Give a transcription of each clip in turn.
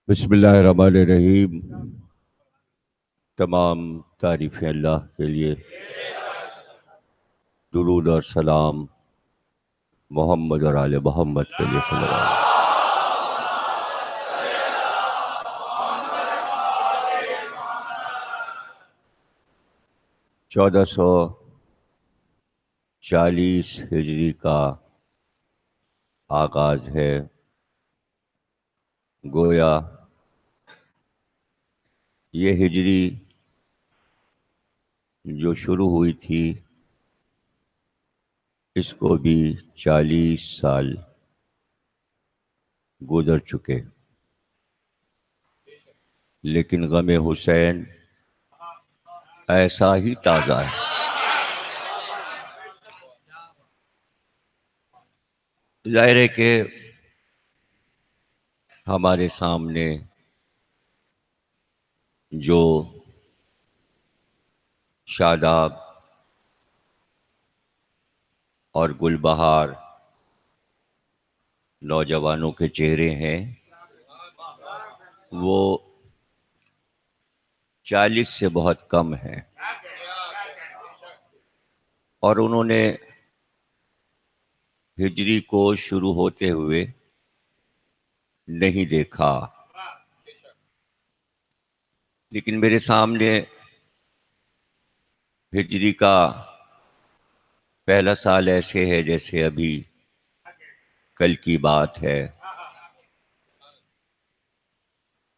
بسم اللہ الرحمن الرحیم۔ تمام تعریفیں اللہ کے لیے، درود اور سلام محمد اور آل محمد کے لیے صلی اللہ علیہ وسلم۔ 1440 ہجری کا آغاز ہے۔ گویا یہ ہجری جو شروع ہوئی تھی اس کو بھی 40 سال گزر چکے، لیکن غم حسین ایسا ہی تازہ ہے۔ ظاہر ہے کہ ہمارے سامنے جو شاداب اور گل بہار نوجوانوں کے چہرے ہیں وہ 40 سے بہت کم ہیں، اور انہوں نے ہجری کو شروع ہوتے ہوئے نہیں دیکھا۔ لیکن میرے سامنے ہجری کا پہلا سال ایسے ہے جیسے ابھی کل کی بات ہے۔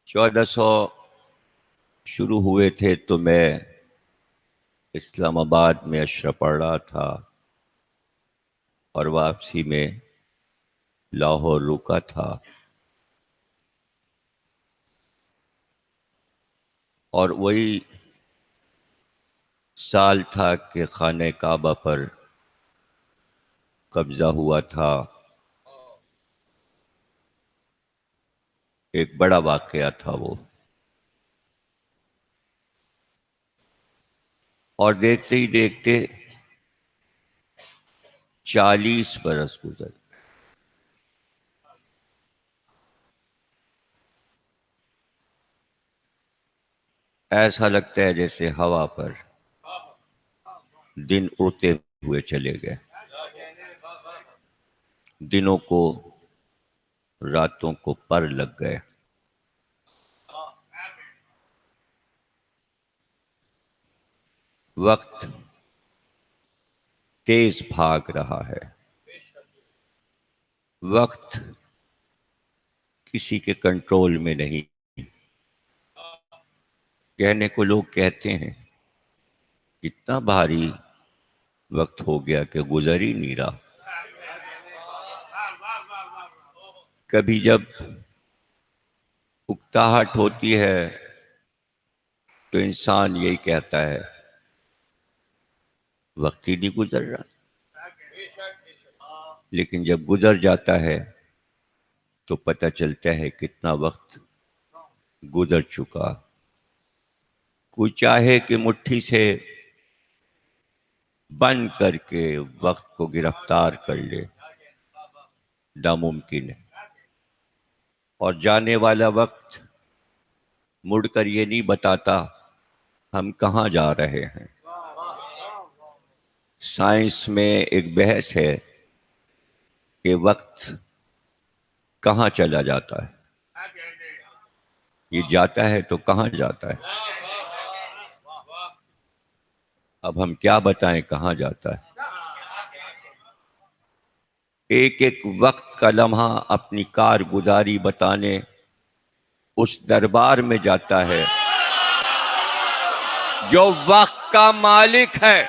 1400 شروع ہوئے تھے تو میں اسلام آباد میں اشرف پڑھ رہا تھا اور واپسی میں لاہور رکا تھا، اور وہی سال تھا کہ خانہ کعبہ پر قبضہ ہوا تھا۔ ایک بڑا واقعہ تھا وہ، اور دیکھتے ہی دیکھتے 40 برس گزر۔ ایسا لگتا ہے جیسے ہوا پر دن اڑتے ہوئے چلے گئے، دنوں کو راتوں کو پر لگ گئے۔ وقت تیز بھاگ رہا ہے، وقت کسی کے کنٹرول میں نہیں۔ کہنے کو لوگ کہتے ہیں کتنا بھاری وقت ہو گیا کہ گزر ہی نہیں رہا۔ کبھی جب اکتاہٹ ہوتی ہے تو انسان یہی کہتا ہے وقت ہی نہیں گزر رہا، لیکن جب گزر جاتا ہے تو پتہ چلتا ہے کتنا وقت گزر چکا۔ کوئی چاہے کہ مٹھی سے بند کر کے وقت کو گرفتار کر لے، ناممکن ہے، اور جانے والا وقت مڑ کر یہ نہیں بتاتا ہم کہاں جا رہے ہیں۔ سائنس میں ایک بحث ہے کہ وقت کہاں چلا جاتا ہے، یہ جاتا ہے تو کہاں جاتا ہے۔ اب ہم کیا بتائیں کہاں جاتا ہے۔ ایک ایک وقت کا لمحہ اپنی کارگزاری بتانے اس دربار میں جاتا ہے جو وقت کا مالک ہے،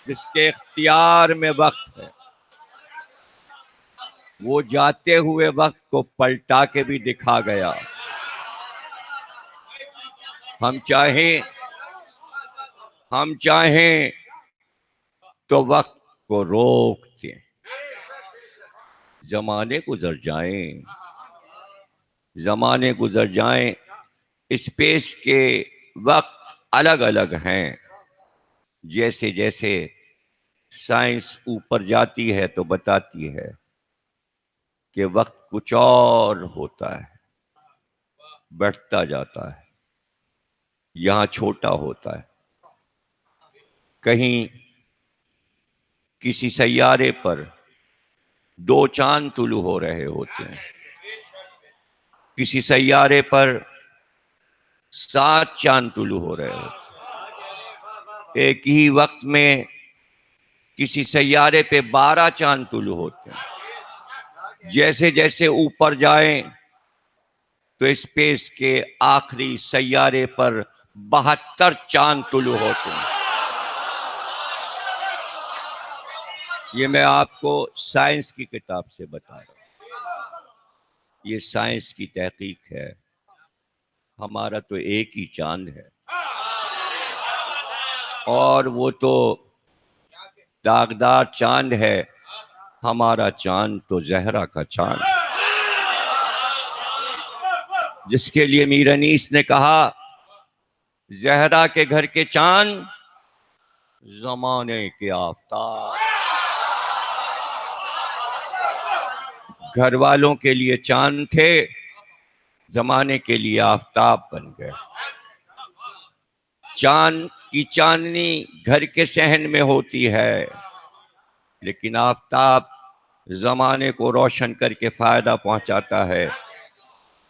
جس کے اختیار میں وقت ہے۔ وہ جاتے ہوئے وقت کو پلٹا کے بھی دکھا گیا۔ ہم چاہیں تو وقت کو روک دیں، زمانے گزر جائیں، اسپیس کے وقت الگ الگ ہیں۔ جیسے جیسے سائنس اوپر جاتی ہے تو بتاتی ہے کہ وقت کچھ اور ہوتا ہے، بڑھتا جاتا ہے، یہاں چھوٹا ہوتا ہے. کہیں کسی سیارے پر 2 چاند طلوع ہو رہے ہوتے ہیں، کسی سیارے پر 7 چاند طلوع ہو رہے ہوتے ہیں، ایک ہی وقت میں کسی سیارے پہ 12 چاند طلوع ہوتے ہیں. جیسے جیسے اوپر جائیں تو اسپیس کے آخری سیارے پر 72 چاند طلوع ہوتے ہیں. یہ میں آپ کو سائنس کی کتاب سے بتا رہا ہوں، یہ سائنس کی تحقیق ہے. ہمارا تو ایک ہی چاند ہے، اور وہ تو داغدار چاند ہے. ہمارا چاند تو زہرا کا چاند، جس کے لیے میر انیس نے کہا زہرا کے گھر کے چاند زمانے کے آفتاب. گھر والوں کے لیے چاند تھے، زمانے کے لیے آفتاب بن گئے. چاند کی چاندنی گھر کے صحن میں ہوتی ہے، لیکن آفتاب زمانے کو روشن کر کے فائدہ پہنچاتا ہے.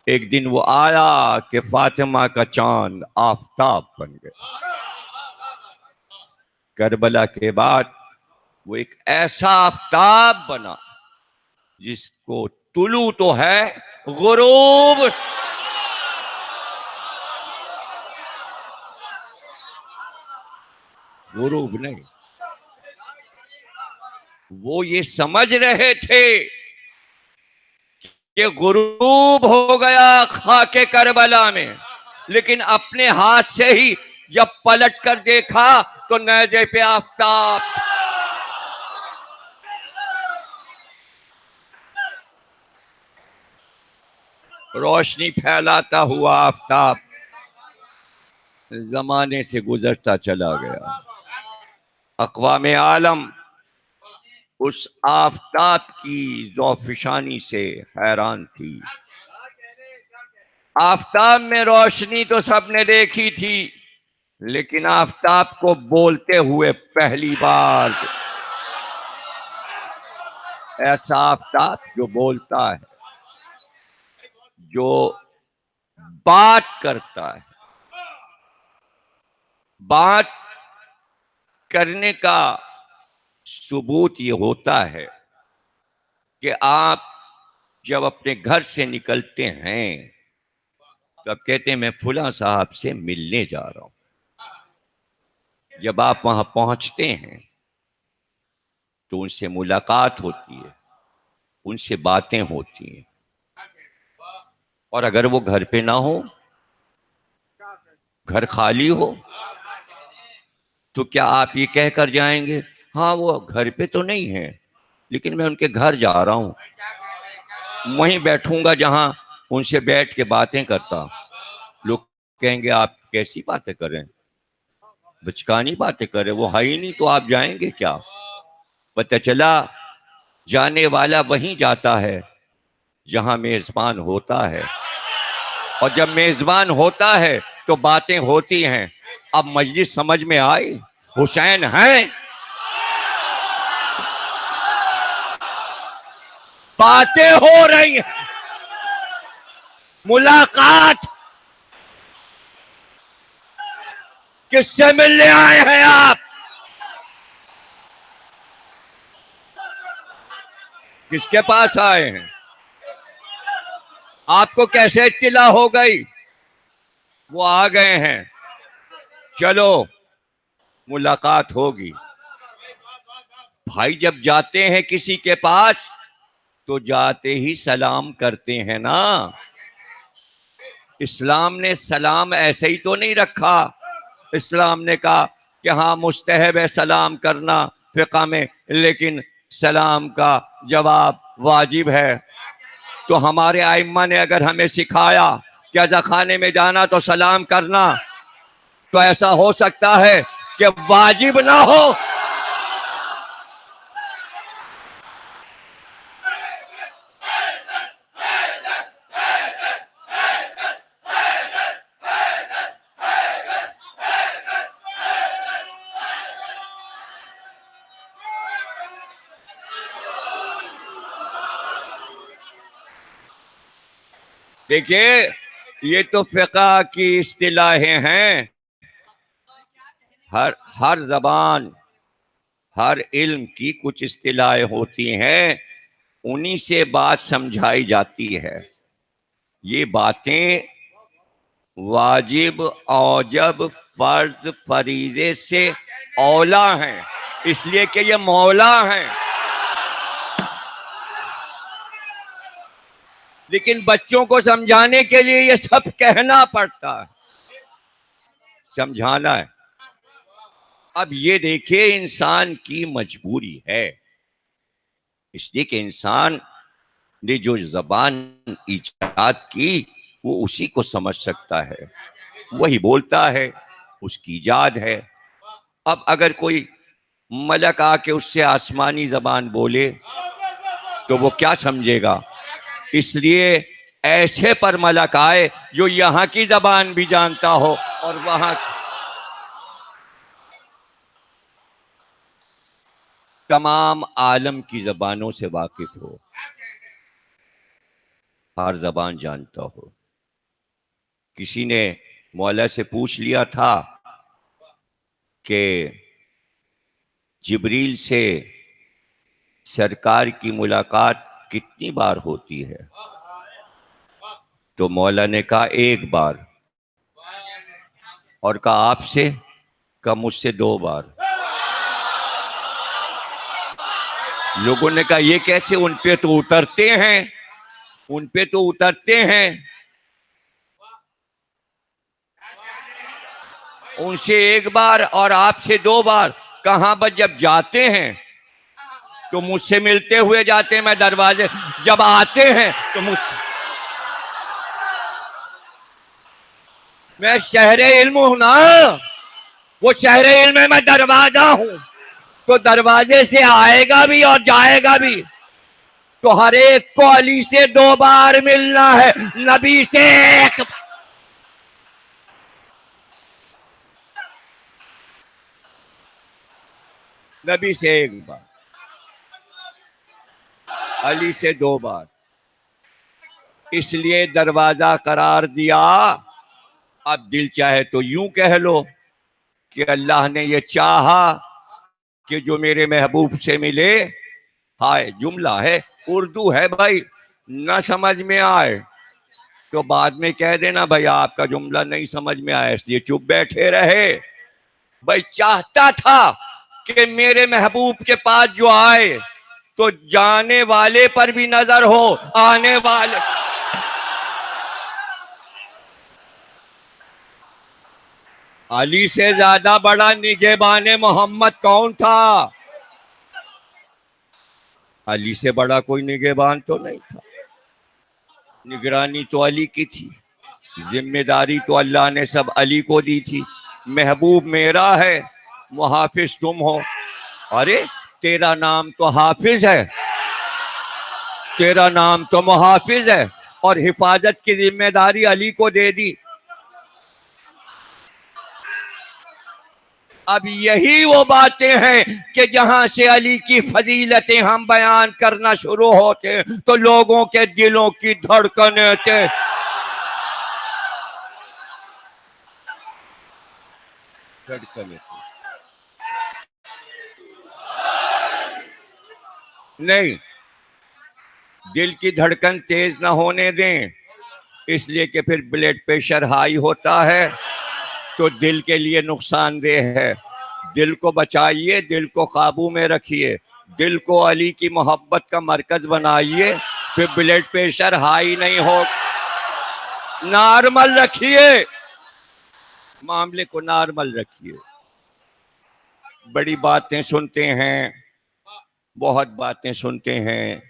ایک دن وہ آیا کہ فاطمہ کا چاند آفتاب بن گیا. کربلا کے بعد وہ ایک ایسا آفتاب بنا جس کو طلوع تو ہے، غروب نہیں. وہ یہ سمجھ رہے تھے کہ غروب ہو گیا خاک کربلا میں، لیکن اپنے ہاتھ سے ہی جب پلٹ کر دیکھا تو نیزے پہ آفتاب. روشنی پھیلاتا ہوا آفتاب زمانے سے گزرتا چلا گیا. اقوام عالم اس آفتاب کی ذوفشانی سے حیران تھی. آفتاب میں روشنی تو سب نے دیکھی تھی، لیکن آفتاب کو بولتے ہوئے پہلی بار. ایسا آفتاب جو بولتا ہے، جو بات کرتا ہے. بات کرنے کا ثبوت یہ ہوتا ہے کہ آپ جب اپنے گھر سے نکلتے ہیں تو آپ کہتے ہیں میں فلاں صاحب سے ملنے جا رہا ہوں. جب آپ وہاں پہنچتے ہیں تو ان سے ملاقات ہوتی ہے، ان سے باتیں ہوتی ہیں. اور اگر وہ گھر پہ نہ ہو، گھر خالی ہو، تو کیا آپ یہ کہہ کر جائیں گے ہاں وہ گھر پہ تو نہیں ہے لیکن میں ان کے گھر جا رہا ہوں، وہیں بیٹھوں گا جہاں ان سے بیٹھ کے باتیں کرتا. لوگ کہیں گے آپ کیسی باتیں کریں، بچکانی باتیں کریں، وہ ہے ہی نہیں تو آپ جائیں گے کیا. پتہ چلا جانے والا وہیں جاتا ہے جہاں میزبان ہوتا ہے، اور جب میزبان ہوتا ہے تو باتیں ہوتی ہیں. اب مجلس سمجھ میں آئی، حسین ہیں، باتیں ہو رہی ہیں، ملاقات. کس سے ملنے آئے ہیں آپ؟ کس کے پاس آئے ہیں؟ آپ کو کیسے اطلاع ہو گئی؟ وہ آ گئے ہیں، چلو ملاقات ہوگی. بھائی جب جاتے ہیں کسی کے پاس تو جاتے ہی سلام کرتے ہیں نا. اسلام نے سلام ایسے ہی تو نہیں رکھا. اسلام نے کہا کہ ہاں مستحب ہے سلام کرنا فقہ میں، لیکن سلام کا جواب واجب ہے. تو ہمارے ائمہ نے اگر ہمیں سکھایا کہ اذا خانے میں جانا تو سلام کرنا، تو ایسا ہو سکتا ہے کہ واجب نہ ہو. دیکھیے یہ تو فقہ کی اصطلاحیں ہیں. ہر زبان، ہر علم کی کچھ اصطلاحیں ہوتی ہیں، انہی سے بات سمجھائی جاتی ہے. یہ باتیں واجب، اوجب، فرض، فریضے سے اولا ہیں، اس لیے کہ یہ مولا ہیں. لیکن بچوں کو سمجھانے کے لیے یہ سب کہنا پڑتا ہے، سمجھانا ہے. اب یہ دیکھیں انسان کی مجبوری ہے، اس لیے کہ انسان نے جو زبان ایجاد کی وہ اسی کو سمجھ سکتا ہے، وہی بولتا ہے، اس کی ایجاد ہے. اب اگر کوئی ملک آ کے اس سے آسمانی زبان بولے تو وہ کیا سمجھے گا؟ اس لیے ایسے پر ملک آئے جو یہاں کی زبان بھی جانتا ہو اور وہاں تمام عالم کی زبانوں سے واقف ہو، ہر زبان جانتا ہو. کسی نے مولا سے پوچھ لیا تھا کہ جبریل سے سرکار کی ملاقات کتنی بار ہوتی ہے؟ تو مولا نے کہا 1 بار. اور کہا آپ سے؟ کہا مجھ سے 2 بار. لوگوں نے کہا یہ کیسے؟ ان پہ تو اترتے ہیں، ان پہ تو اترتے ہیں. ان سے 1 بار اور آپ سے 2 بار. کہاں پر جب جاتے ہیں تو مجھ سے ملتے ہوئے جاتے ہیں، میں دروازے جب آتے ہیں تو میں شہر علم ہوں نا، وہ شہر علم ہے، میں دروازہ ہوں، تو دروازے سے آئے گا بھی اور جائے گا بھی. تو ہر ایک کو علی سے 2 بار ملنا ہے، نبی سے 1 بار. نبی سے 1 بار، علی سے 2 بار. اس لیے دروازہ قرار دیا. اب دل چاہے تو یوں کہہ لو کہ اللہ نے یہ چاہا کہ جو میرے محبوب سے ملے. ہائے جملہ ہے، اردو ہے بھائی، نہ سمجھ میں آئے تو بعد میں کہہ دینا بھائی آپ کا جملہ نہیں سمجھ میں آیا، اس لیے چپ بیٹھے رہے. بھائی چاہتا تھا کہ میرے محبوب کے پاس جو آئے تو جانے والے پر بھی نظر ہو، آنے والے. علی سے زیادہ بڑا نگہبان محمد کون تھا؟ علی سے بڑا کوئی نگہبان تو نہیں تھا. نگرانی تو علی کی تھی، ذمہ داری تو اللہ نے سب علی کو دی تھی. محبوب میرا ہے، محافظ تم ہو. ارے تیرا نام تو حافظ ہے، تیرا نام تو محافظ ہے، اور حفاظت کی ذمہ داری علی کو دے دی. اب یہی وہ باتیں ہیں کہ جہاں سے علی کی فضیلتیں ہم بیان کرنا شروع ہوتے تو لوگوں کے دلوں کی دھڑکنیں تھے. نہیں، دل کی دھڑکن تیز نہ ہونے دیں، اس لیے کہ پھر بلڈ پریشر ہائی ہوتا ہے تو دل کے لیے نقصان دہ ہے. دل کو بچائیے، دل کو قابو میں رکھیے، دل کو علی کی محبت کا مرکز بنائیے، پھر بلڈ پریشر ہائی نہیں ہو. نارمل رکھیے، معاملے کو نارمل رکھیے. بڑی باتیں سنتے ہیں، بہت باتیں سنتے ہیں،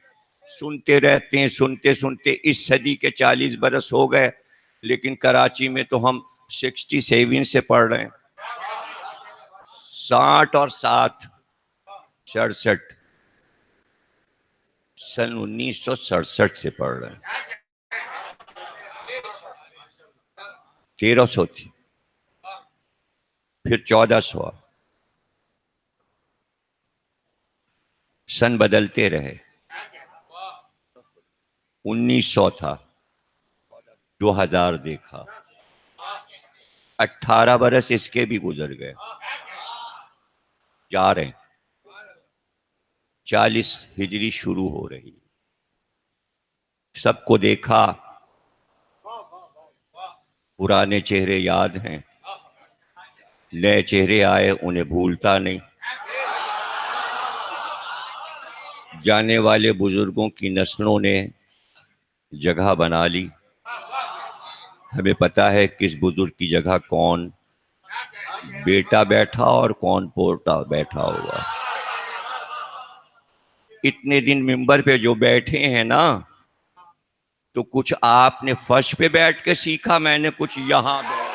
سنتے رہتے ہیں. سنتے سنتے اس صدی کے 40 برس ہو گئے، لیکن کراچی میں تو ہم 67 سے پڑھ رہے ہیں. 60 اور 7، 67، سن 1967 سے پڑھ رہے ہیں. 1300 تھی، پھر 1400، سن بدلتے رہے. 1900 تھا، 2000 دیکھا، 18 برس اس کے بھی گزر گئے، جا رہے ہیں، 40 ہجری شروع ہو رہی، سب کو دیکھا، پرانے چہرے یاد ہیں، نئے چہرے آئے انہیں بھولتا نہیں، جانے والے بزرگوں کی نسلوں نے جگہ بنا لی، ہمیں پتا ہے کس بزرگ کی جگہ کون بیٹا بیٹھا اور کون پوتا بیٹھا ہوا۔ اتنے دن ممبر پہ جو بیٹھے ہیں نا، تو کچھ آپ نے فرش پہ بیٹھ کے سیکھا، میں نے کچھ یہاں بیٹھ،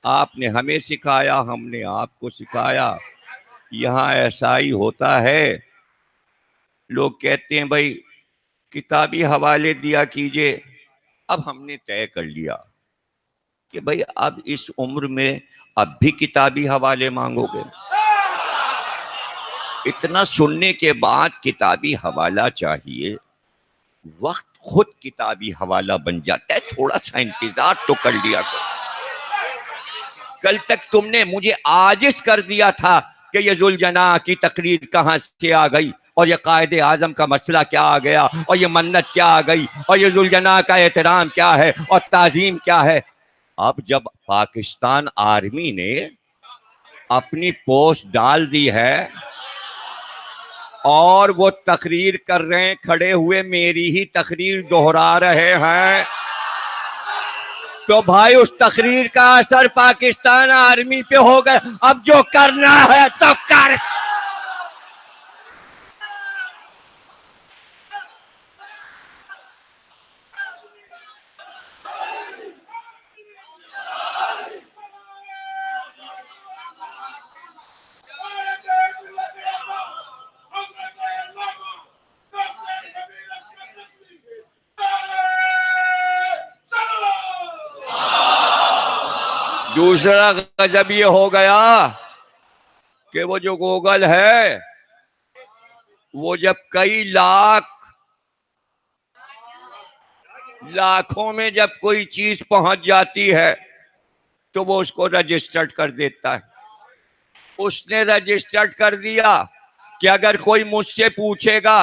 آپ نے ہمیں سکھایا، ہم نے آپ کو سکھایا۔ یہاں ایسا ہی ہوتا ہے، لوگ کہتے ہیں بھائی کتابی حوالے دیا کیجئے، اب ہم نے طے کر لیا کہ بھائی اب اس عمر میں اب بھی کتابی حوالے مانگو گے؟ اتنا سننے کے بعد کتابی حوالہ چاہیے، وقت خود کتابی حوالہ بن جاتا ہے، تھوڑا سا انتظار تو کر لیا کرو۔ کل تک تم نے مجھے عاجز کر دیا تھا کہ یہ ذوالجناح کی تقریر کہاں سے آ گئی، اور یہ قائد اعظم کا مسئلہ کیا آ گیا، اور یہ منت کیا آ گئی، اور یہ ذوالجناح کا احترام کیا ہے اور تعظیم کیا ہے۔ اب جب پاکستان آرمی نے اپنی پوسٹ ڈال دی ہے اور وہ تقریر کر رہے ہیں کھڑے ہوئے، میری ہی تقریر دہرا رہے ہیں، تو بھائی اس تقریر کا اثر پاکستان آرمی پہ ہو گیا، اب جو کرنا ہے تو کر۔ دوسرا غضب یہ ہو گیا کہ وہ جو گوگل ہے، وہ جب کئی لاکھوں میں جب کوئی چیز پہنچ جاتی ہے تو وہ اس کو رجسٹرڈ کر دیتا ہے۔ اس نے رجسٹرڈ کر دیا کہ اگر کوئی مجھ سے پوچھے گا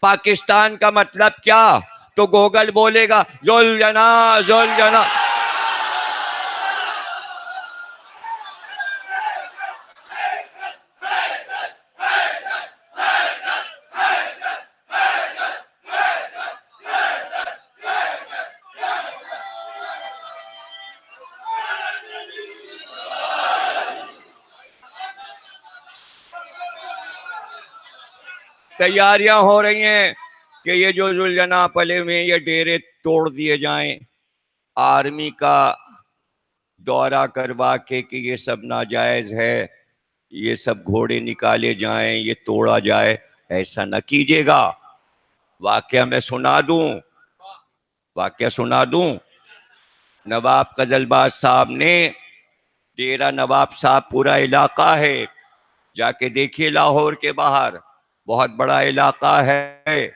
پاکستان کا مطلب کیا، تو گوگل بولے گا ذوالجناح ذوالجناح۔ تیاریاں ہو رہی ہیں کہ یہ جو ذوالجناح پلے ہوئے یہ ڈیرے توڑ دیے جائیں، آرمی کا دورہ کروا کے کہ یہ سب ناجائز ہے، یہ سب گھوڑے نکالے جائیں، یہ توڑا جائے۔ ایسا نہ کیجیے گا۔ واقعہ میں سنا دوں، نواب قزلباز صاحب نے، ڈیرہ نواب صاحب پورا علاقہ ہے، جا کے دیکھیے لاہور کے باہر، بہت بڑا علاقہ ہے،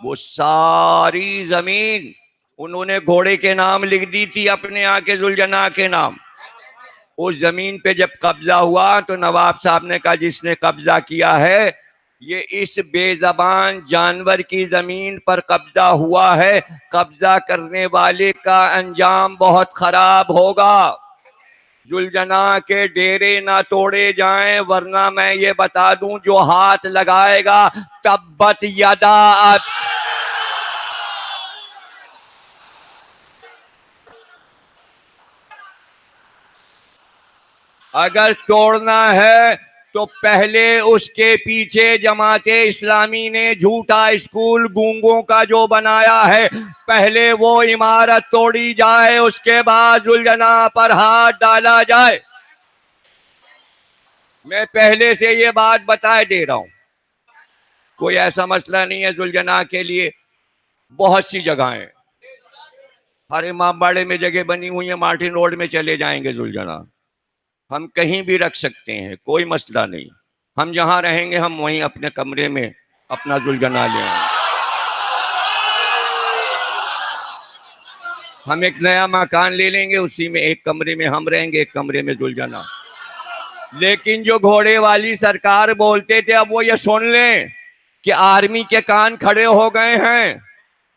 وہ ساری زمین انہوں نے گھوڑے کے نام لکھ دی تھی، اپنے آ کے ذوالجناح کے نام۔ اس زمین پہ جب قبضہ ہوا تو نواب صاحب نے کہا جس نے قبضہ کیا ہے یہ اس بے زبان جانور کی زمین پر قبضہ ہوا ہے، قبضہ کرنے والے کا انجام بہت خراب ہوگا، ذوالجناح کے ڈیرے نہ توڑے جائیں، ورنہ میں یہ بتا دوں جو ہاتھ لگائے گا تبت یدا۔ اگر توڑنا ہے تو پہلے اس کے پیچھے جماعت اسلامی نے جھوٹا اسکول گونگوں کا جو بنایا ہے، پہلے وہ عمارت توڑی جائے، اس کے بعد ذوالجناح پر ہاتھ ڈالا جائے۔ میں پہلے سے یہ بات بتائے دے رہا ہوں، کوئی ایسا مسئلہ نہیں ہے ذوالجناح کے لیے، بہت سی جگہیں، ہر امام باڑے میں جگہ بنی ہوئی ہیں، مارٹن روڈ میں چلے جائیں گے ذوالجناح، ہم کہیں بھی رکھ سکتے ہیں، کوئی مسئلہ نہیں، ہم جہاں رہیں گے ہم وہیں اپنے کمرے میں اپنا ذوالجناح لے آئیں گے۔ ہم ایک نیا مکان لے لیں گے، اسی میں ایک کمرے میں ہم رہیں گے، ایک کمرے میں ذوالجناح۔ لیکن جو گھوڑے والی سرکار بولتے تھے، اب وہ یہ سن لیں کہ آرمی کے کان کھڑے ہو گئے ہیں،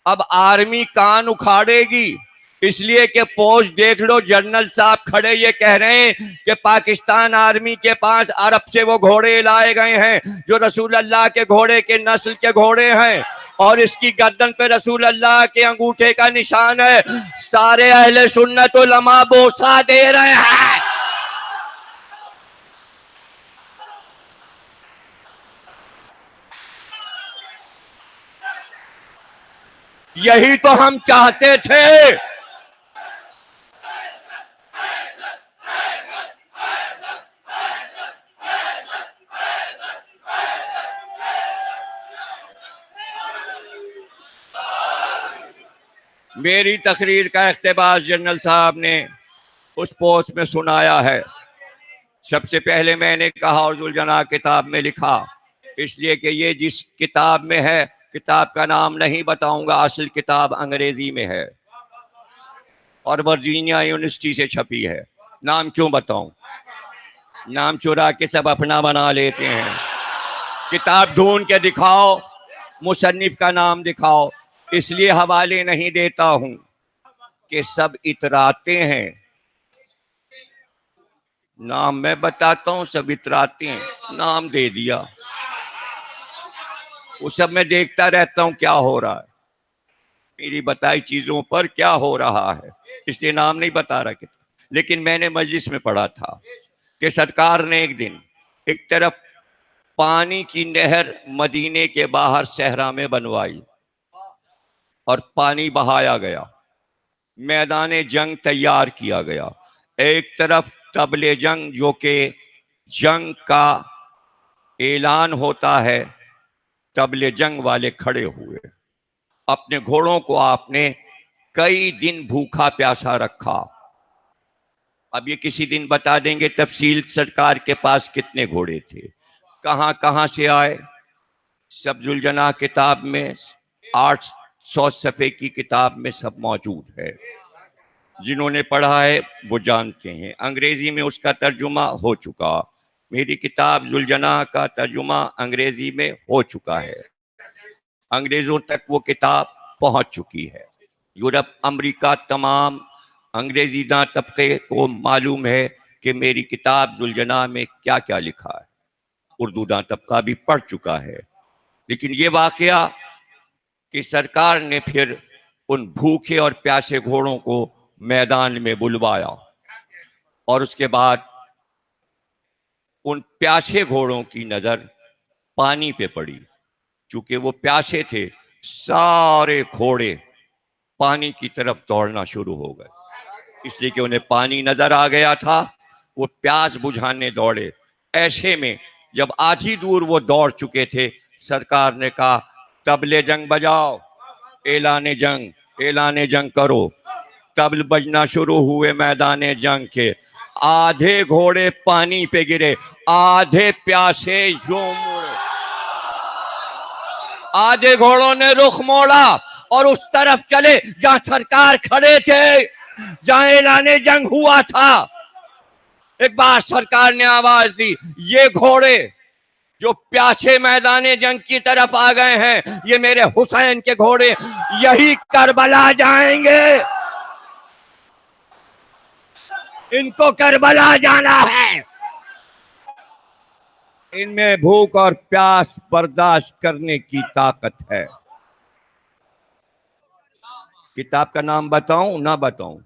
اب آرمی کان اکھاڑے گی، اس لیے کہ پوسٹ دیکھ لو، جنرل صاحب کھڑے یہ کہہ رہے ہیں کہ پاکستان آرمی کے پاس عرب سے وہ گھوڑے لائے گئے ہیں جو رسول اللہ کے گھوڑے کے نسل کے گھوڑے ہیں، اور اس کی گردن پہ رسول اللہ کے انگوٹھے کا نشان ہے۔ سارے اہل سنت علماء بوسہ دے رہے ہیں۔ یہی تو ہم چاہتے تھے۔ میری تقریر کا اقتباس جنرل صاحب نے اس پوسٹ میں سنایا ہے۔ سب سے پہلے میں نے کہا اور ذوالجناح کتاب میں لکھا، اس لیے کہ یہ جس کتاب میں ہے، کتاب کا نام نہیں بتاؤں گا، اصل کتاب انگریزی میں ہے اور ورجینیا یونیورسٹی سے چھپی ہے۔ نام کیوں بتاؤں؟ نام چرا کے سب اپنا بنا لیتے ہیں۔ کتاب ڈھونڈ کے دکھاؤ، مصنف کا نام دکھاؤ۔ اس لیے حوالے نہیں دیتا ہوں کہ سب اتراتے ہیں، نام میں بتاتا ہوں، سب اتراتے ہیں، نام دے دیا۔ وہ سب میں دیکھتا رہتا ہوں کیا ہو رہا ہے، میری بتائی چیزوں پر کیا ہو رہا ہے، اس لیے نام نہیں بتا رہا۔ لیکن میں نے مجلس میں پڑھا تھا کہ سرکار نے ایک دن ایک طرف پانی کی نہر مدینے کے باہر صحرا میں بنوائی اور پانی بہایا گیا، میدان جنگ تیار کیا گیا، ایک طرف طبل جنگ جو کہ جنگ کا اعلان ہوتا ہے، طبل جنگ والے کھڑے ہوئے، اپنے گھوڑوں کو آپ نے کئی دن بھوکا پیاسا رکھا۔ اب یہ کسی دن بتا دیں گے تفصیل سرکار کے پاس کتنے گھوڑے تھے، کہاں کہاں سے آئے، سب ذوالجناح کتاب میں 800 صفحے کی کتاب میں سب موجود ہے۔ جنہوں نے پڑھا ہے وہ جانتے ہیں، انگریزی میں اس کا ترجمہ ہو چکا، میری کتاب ذوالجناح کا ترجمہ انگریزی میں ہو چکا ہے، انگریزوں تک وہ کتاب پہنچ چکی ہے۔ یورپ، امریکہ، تمام انگریزی داں طبقے کو معلوم ہے کہ میری کتاب ذوالجناح میں کیا کیا لکھا ہے، اردو داں طبقہ بھی پڑھ چکا ہے۔ لیکن یہ واقعہ کہ سرکار نے پھر ان بھوکے اور پیاسے گھوڑوں کو میدان میں بلوایا، اور اس کے بعد ان پیاسے گھوڑوں کی نظر پانی پہ پڑی، چونکہ وہ پیاسے تھے، سارے گھوڑے پانی کی طرف دوڑنا شروع ہو گئے، اس لیے کہ انہیں پانی نظر آ گیا تھا، وہ پیاس بجھانے دوڑے۔ ایسے میں جب آدھی دور وہ دوڑ چکے تھے، سرکار نے کہا طبل جنگ بجاؤ، اعلان جنگ، اعلان جنگ کرو۔ طبل بجنا شروع ہوئے میدان جنگ کے، آدھے گھوڑے پانی پہ گرے، آدھے پیاسے یوں مڑے، آدھے گھوڑوں نے رخ موڑا اور اس طرف چلے جہاں سرکار کھڑے تھے، جہاں اعلان جنگ ہوا تھا۔ ایک بار سرکار نے آواز دی، یہ گھوڑے جو پیاسے میدان جنگ کی طرف آ گئے ہیں، یہ میرے حسین کے گھوڑے، یہی کربلا جائیں گے، ان کو کربلا جانا ہے۔ ان میں بھوک اور پیاس برداشت کرنے کی طاقت ہے۔ کتاب کا نام بتاؤں نہ بتاؤں؟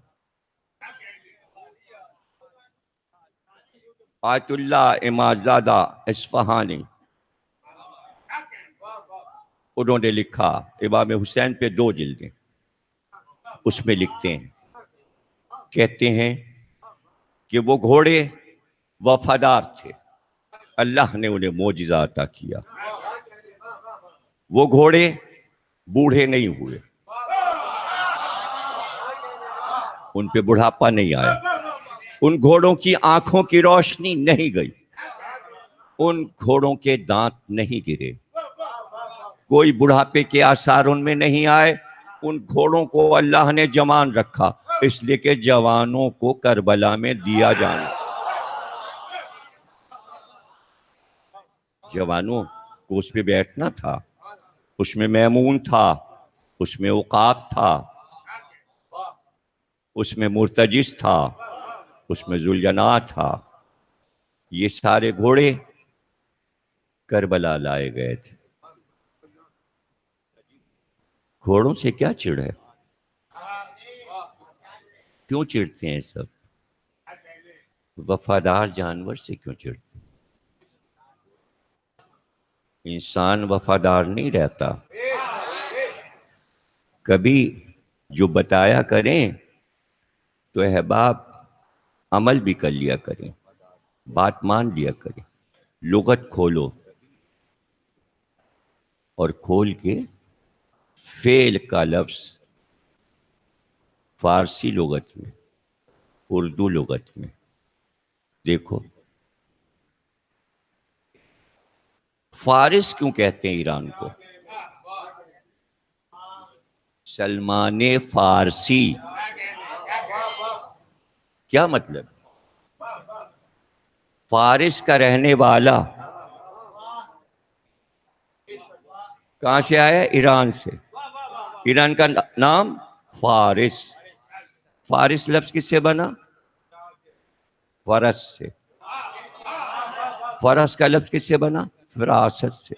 آیت اللہ امامزادہ اصفہانی، انہوں نے لکھا، امام حسین پہ 2 جلدیں، اس میں لکھتے ہیں، کہتے ہیں کہ وہ گھوڑے وفادار تھے، اللہ نے انہیں معجزہ عطا کیا، وہ گھوڑے بوڑھے نہیں ہوئے، ان پہ بڑھاپا نہیں آیا، ان گھوڑوں کی آنکھوں کی روشنی نہیں گئی، ان گھوڑوں کے دانت نہیں گرے، کوئی بڑھاپے کے آثار ان میں نہیں آئے، ان گھوڑوں کو اللہ نے جوان رکھا اس لیے کہ جوانوں کو کربلا میں دیا جانا. جوانوں کو اس پہ بیٹھنا تھا. اس میں میمون تھا, اس میں عقاب تھا, اس میں مرتجس تھا, اس میں ذوالجناح تھا. یہ سارے گھوڑے کربلا لائے گئے تھے. گھوڑوں سے کیا چڑ ہے؟ کیوں چڑھتے ہیں سب؟ وفادار جانور سے کیوں چڑھتے ہیں؟ انسان وفادار نہیں رہتا. کبھی جو بتایا کریں تو احباب عمل بھی کر لیا کریں, بات مان لیا کریں. لغت کھولو اور کھول کے فعل کا لفظ فارسی لغت میں, اردو لغت میں دیکھو. فارس کیوں کہتے ہیں ایران کو؟ سلمان فارسی کیا مطلب؟ فارس کا رہنے والا. کہاں سے آیا؟ ایران سے. ایران کا نام فارس. فارس لفظ کس سے بنا؟ فرس سے. فرس کا لفظ کس سے بنا؟ فراست سے.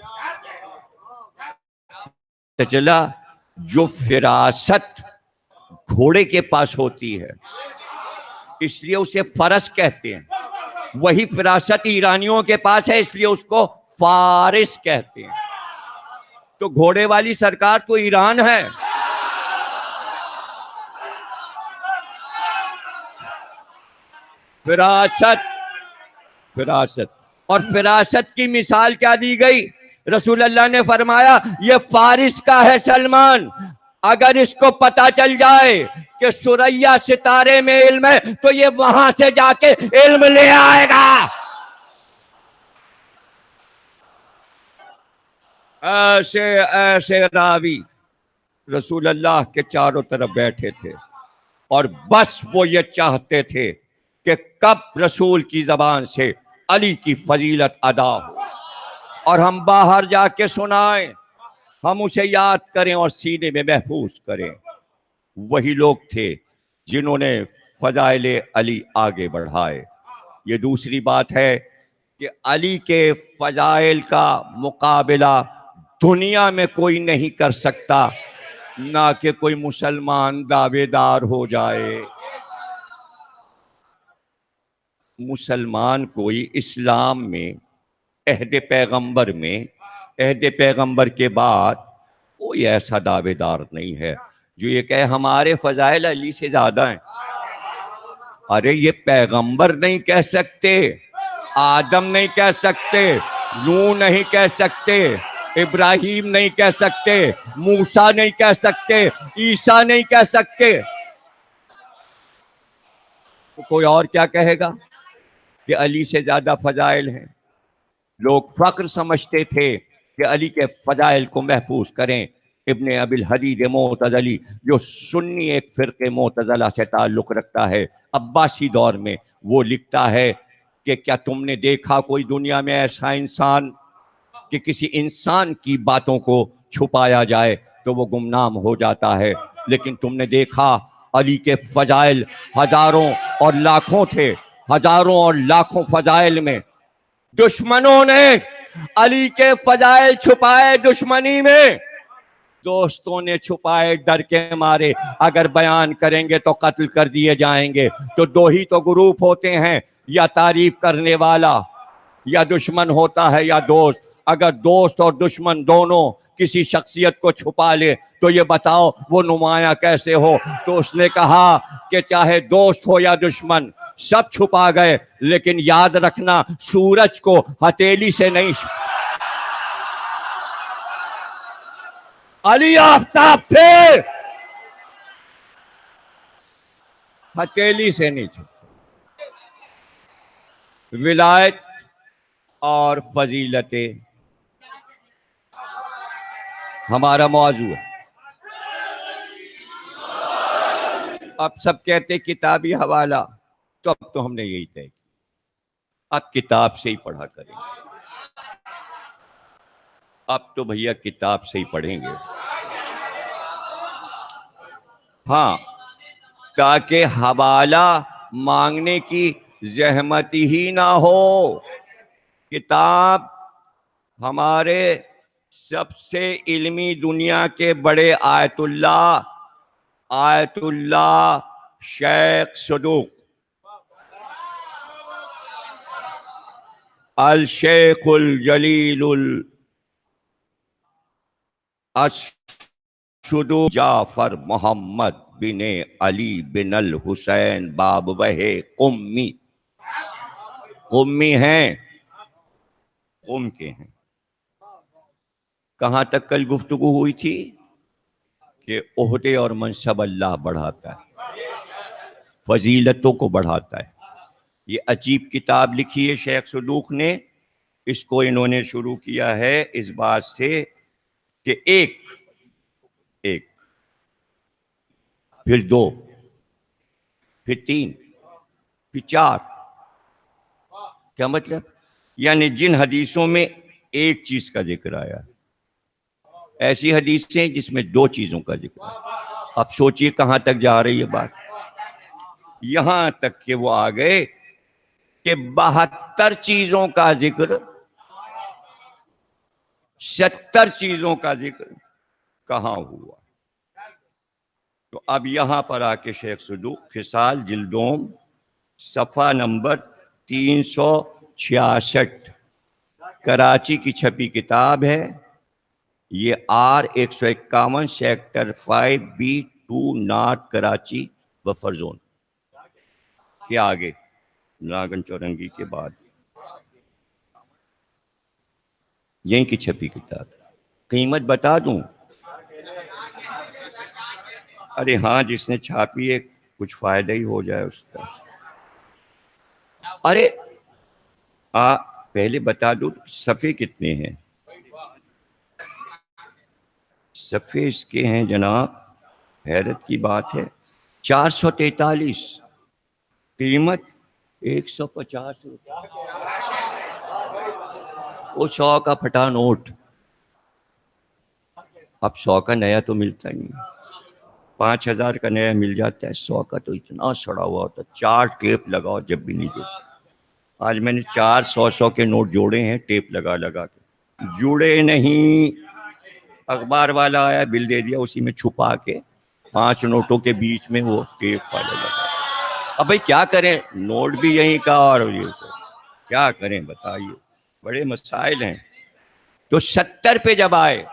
تو چلا جو فراست گھوڑے کے پاس ہوتی ہے اس لیے اسے فرس کہتے ہیں. وہی فراست ایرانیوں کے پاس ہے اس لیے اس کو فارس کہتے ہیں. تو گھوڑے والی سرکار تو ایران ہے. فراست. فراست اور فراست کی مثال کیا دی گئی؟ رسول اللہ نے فرمایا یہ فارس کا ہے سلمان, اگر اس کو پتا چل جائے کہ ثریا ستارے میں علم ہے تو یہ وہاں سے جا کے علم لے آئے گا. ایسے ایسے راوی رسول اللہ کے چاروں طرف بیٹھے تھے اور بس وہ یہ چاہتے تھے کہ کب رسول کی زبان سے علی کی فضیلت ادا ہو اور ہم باہر جا کے سنائیں, ہم اسے یاد کریں اور سینے میں محفوظ کریں. وہی لوگ تھے جنہوں نے فضائل علی آگے بڑھائے. یہ دوسری بات ہے کہ علی کے فضائل کا مقابلہ دنیا میں کوئی نہیں کر سکتا, نہ کہ کوئی مسلمان دعوے دار ہو جائے. مسلمان کوئی اسلام میں عہد پیغمبر میں عہد پیغمبر کے بعد کوئی ایسا دعوے دار نہیں ہے جو یہ کہے ہمارے فضائل علی سے زیادہ ہیں. ارے یہ پیغمبر نہیں کہہ سکتے, آدم نہیں کہہ سکتے, نوح نہیں کہہ سکتے, ابراہیم نہیں کہہ سکتے, موسیٰ نہیں کہہ سکتے, عیسیٰ نہیں کہہ سکتے. تو کوئی اور کیا کہے گا کہ علی سے زیادہ فضائل ہیں؟ لوگ فخر سمجھتے تھے کہ علی کے فضائل کو محفوظ کریں. ابن ابی الحدید معتزلی جو سنی ایک فرقے معتزلہ سے تعلق رکھتا ہے عباسی دور میں, وہ لکھتا ہے کہ کیا تم نے دیکھا کوئی دنیا میں ایسا انسان کہ کسی انسان کی باتوں کو چھپایا جائے تو وہ گمنام ہو جاتا ہے, لیکن تم نے دیکھا علی کے فضائل ہزاروں اور لاکھوں تھے. ہزاروں اور لاکھوں فضائل میں دشمنوں نے علی کے فضائل چھپائے دشمنی میں, دوستوں نے چھپائے ڈر کے مارے اگر بیان کریں گے تو قتل کر دیے جائیں گے. تو دو ہی تو گروپ ہوتے ہیں, یا تعریف کرنے والا یا دشمن ہوتا ہے یا دوست. اگر دوست اور دشمن دونوں کسی شخصیت کو چھپا لے تو یہ بتاؤ وہ نمایاں کیسے ہو. تو اس نے کہا کہ چاہے دوست ہو یا دشمن سب چھپا گئے, لیکن یاد رکھنا سورج کو ہتھیلی سے نہیں. علی آفتاب تھے, ہتھیلی سے نہیں چھپا. ولایت اور فضیلتیں ہمارا موضوع ہے. اب سب کہتے کتابی حوالہ، تو اب تو ہم نے یہی طے کیا، اب کتاب سے ہی پڑھا کریں گے، اب تو بھیا کتاب سے ہی پڑھیں گے، ہاں، تاکہ حوالہ مانگنے کی زحمت ہی نہ ہو۔ کتاب ہمارے سب سے علمی دنیا کے بڑے آیت اللہ شیخ صدوق الشیخ الجلیل الصدوق جعفر محمد بن علی بن الحسین بابوہ قمی ہیں، قم کے ہیں۔ کہاں تک کل گفتگو ہوئی تھی کہ عہدے اور منصب اللہ بڑھاتا ہے، فضیلتوں کو بڑھاتا ہے۔ یہ عجیب کتاب لکھی ہے شیخ صدوق نے، اس کو انہوں نے شروع کیا ہے اس بات سے کہ ایک پھر دو، پھر تین، پھر چار، کیا مطلب؟ یعنی جن حدیثوں میں ایک چیز کا ذکر آیا، ایسی حدیثیں جس میں دو چیزوں کا ذکر آیا۔ اب سوچئے کہاں تک جا رہی ہے بات، یہاں تک کہ وہ آ گئے کہ 72 چیزوں کا ذکر، 70 چیزوں کا ذکر کہاں ہوا۔ تو اب یہاں پر آ کے شیخ صدوق خصال جلدوم صفحہ نمبر 366 کراچی کی چھپی کتاب ہے، یہ R151 sector 5B2 north Karachi buffer zone کے آگے ناگن چورنگی کے بعد، یہیں کی چھپی کتاب۔ قیمت بتا دوں؟ ارے ہاں، جس نے چھاپی ہے کچھ فائدہ ہی ہو جائے اس کا۔ ارے پہلے بتا دوں صفحے کتنے ہیں؟ صفحے اس کے ہیں جناب، حیرت کی بات ہے، 443، قیمت 150 روپے، وہ 100 کا پھٹا نوٹ۔ اب 100 کا نیا تو ملتا نہیں، 5000 کا نیا مل جاتا ہے، 100 کا تو اتنا سڑا ہوا ہوتا ہے، 4 ٹیپ لگاؤ جب بھی نہیں جڑتا۔ آج میں نے 4 100 کے نوٹ جوڑے ہیں ٹیپ لگا لگا کے، جڑے نہیں، اخبار والا آیا بل دے دیا، اسی میں چھپا کے 5 نوٹوں کے بیچ میں وہ ٹیپ والا لگا۔ اب بھائی کیا کریں، نوٹ بھی یہیں کا اور یہ کیا کریں بتائیے، بڑے مسائل ہیں۔ تو 70 پہ جب آئے،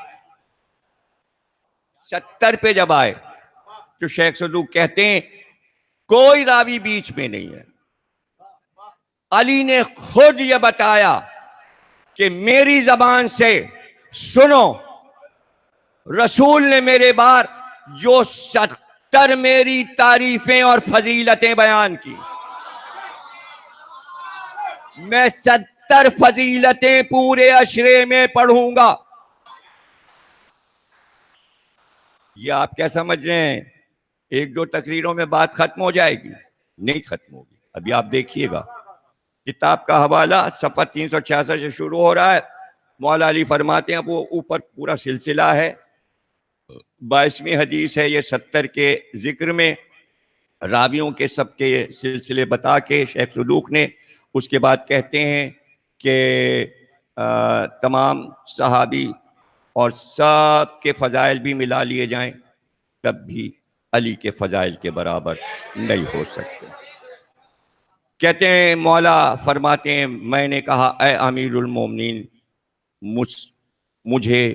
70 پہ جب آئے تو شیخ صدوق کہتے ہیں کوئی راوی بیچ میں نہیں ہے، علی نے خود یہ بتایا کہ میری زبان سے سنو، رسول نے میرے بار جو 70 میری تعریفیں اور فضیلتیں بیان کی، میں 70 فضیلتیں پورے عشرے میں پڑھوں گا۔ یہ آپ کیا سمجھ رہے ہیں 1-2 تقریروں میں بات ختم ہو جائے گی؟ نہیں ختم ہوگی، ابھی آپ دیکھیے گا۔ کتاب کا حوالہ صفحہ 366 سے شروع ہو رہا ہے، مولا علی فرماتے ہیں، وہ اوپر پورا سلسلہ ہے، 22ویں حدیث ہے یہ 70 کے ذکر میں، راویوں کے سب کے سلسلے بتا کے شیخ صدوق نے اس کے بعد کہتے ہیں کہ تمام صحابی اور سب کے فضائل بھی ملا لیے جائیں تب بھی علی کے فضائل کے برابر نہیں ہو سکتے۔ کہتے ہیں مولا فرماتے ہیں میں نے کہا اے امیر المومنین مجھے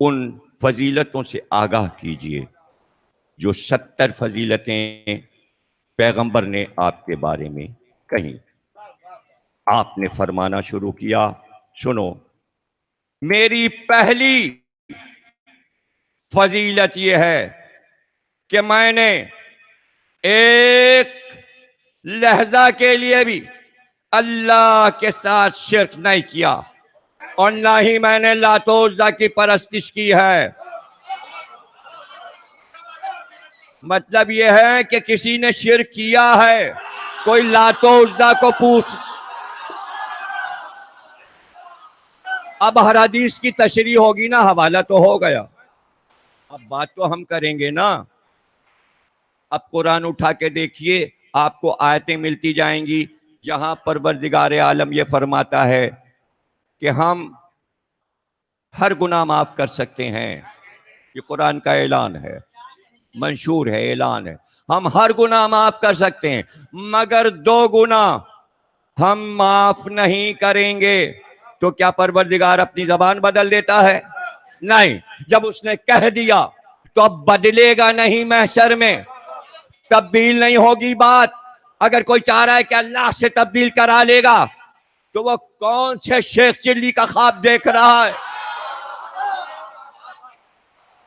ان فضیلتوں سے آگاہ کیجئے جو 70 فضیلتیں پیغمبر نے آپ کے بارے میں کہیں۔ آپ نے فرمانا شروع کیا، سنو، میری پہلی فضیلت یہ ہے کہ میں نے ایک لہجہ کے لیے بھی اللہ کے ساتھ شرک نہیں کیا، اور نہ ہی میں نے لات و عزا کی پرستش کی ہے، مطلب یہ ہے کہ کسی نے شرک کیا ہے، کوئی لات و عزا کو پوچھ. اب ہر حدیث کی تشریح ہوگی نا، حوالہ تو ہو گیا، اب بات تو ہم کریں گے نا. اب قرآن اٹھا کے دیکھیے، آپ کو آیتیں ملتی جائیں گی جہاں پروردگار عالم یہ فرماتا ہے کہ ہم ہر گناہ معاف کر سکتے ہیں. یہ قرآن کا اعلان ہے، منشور ہے، اعلان ہے. ہم ہر گناہ معاف کر سکتے ہیں مگر 2 گناہ ہم معاف نہیں کریں گے. تو کیا پروردگار اپنی زبان بدل دیتا ہے؟ نہیں. جب اس نے کہہ دیا تو اب بدلے گا نہیں، محشر میں تبدیل نہیں ہوگی بات. اگر کوئی چاہ رہا ہے کہ اللہ سے تبدیل کرا لے گا تو وہ کون سے شیخ چلی کا خواب دیکھ رہا ہے؟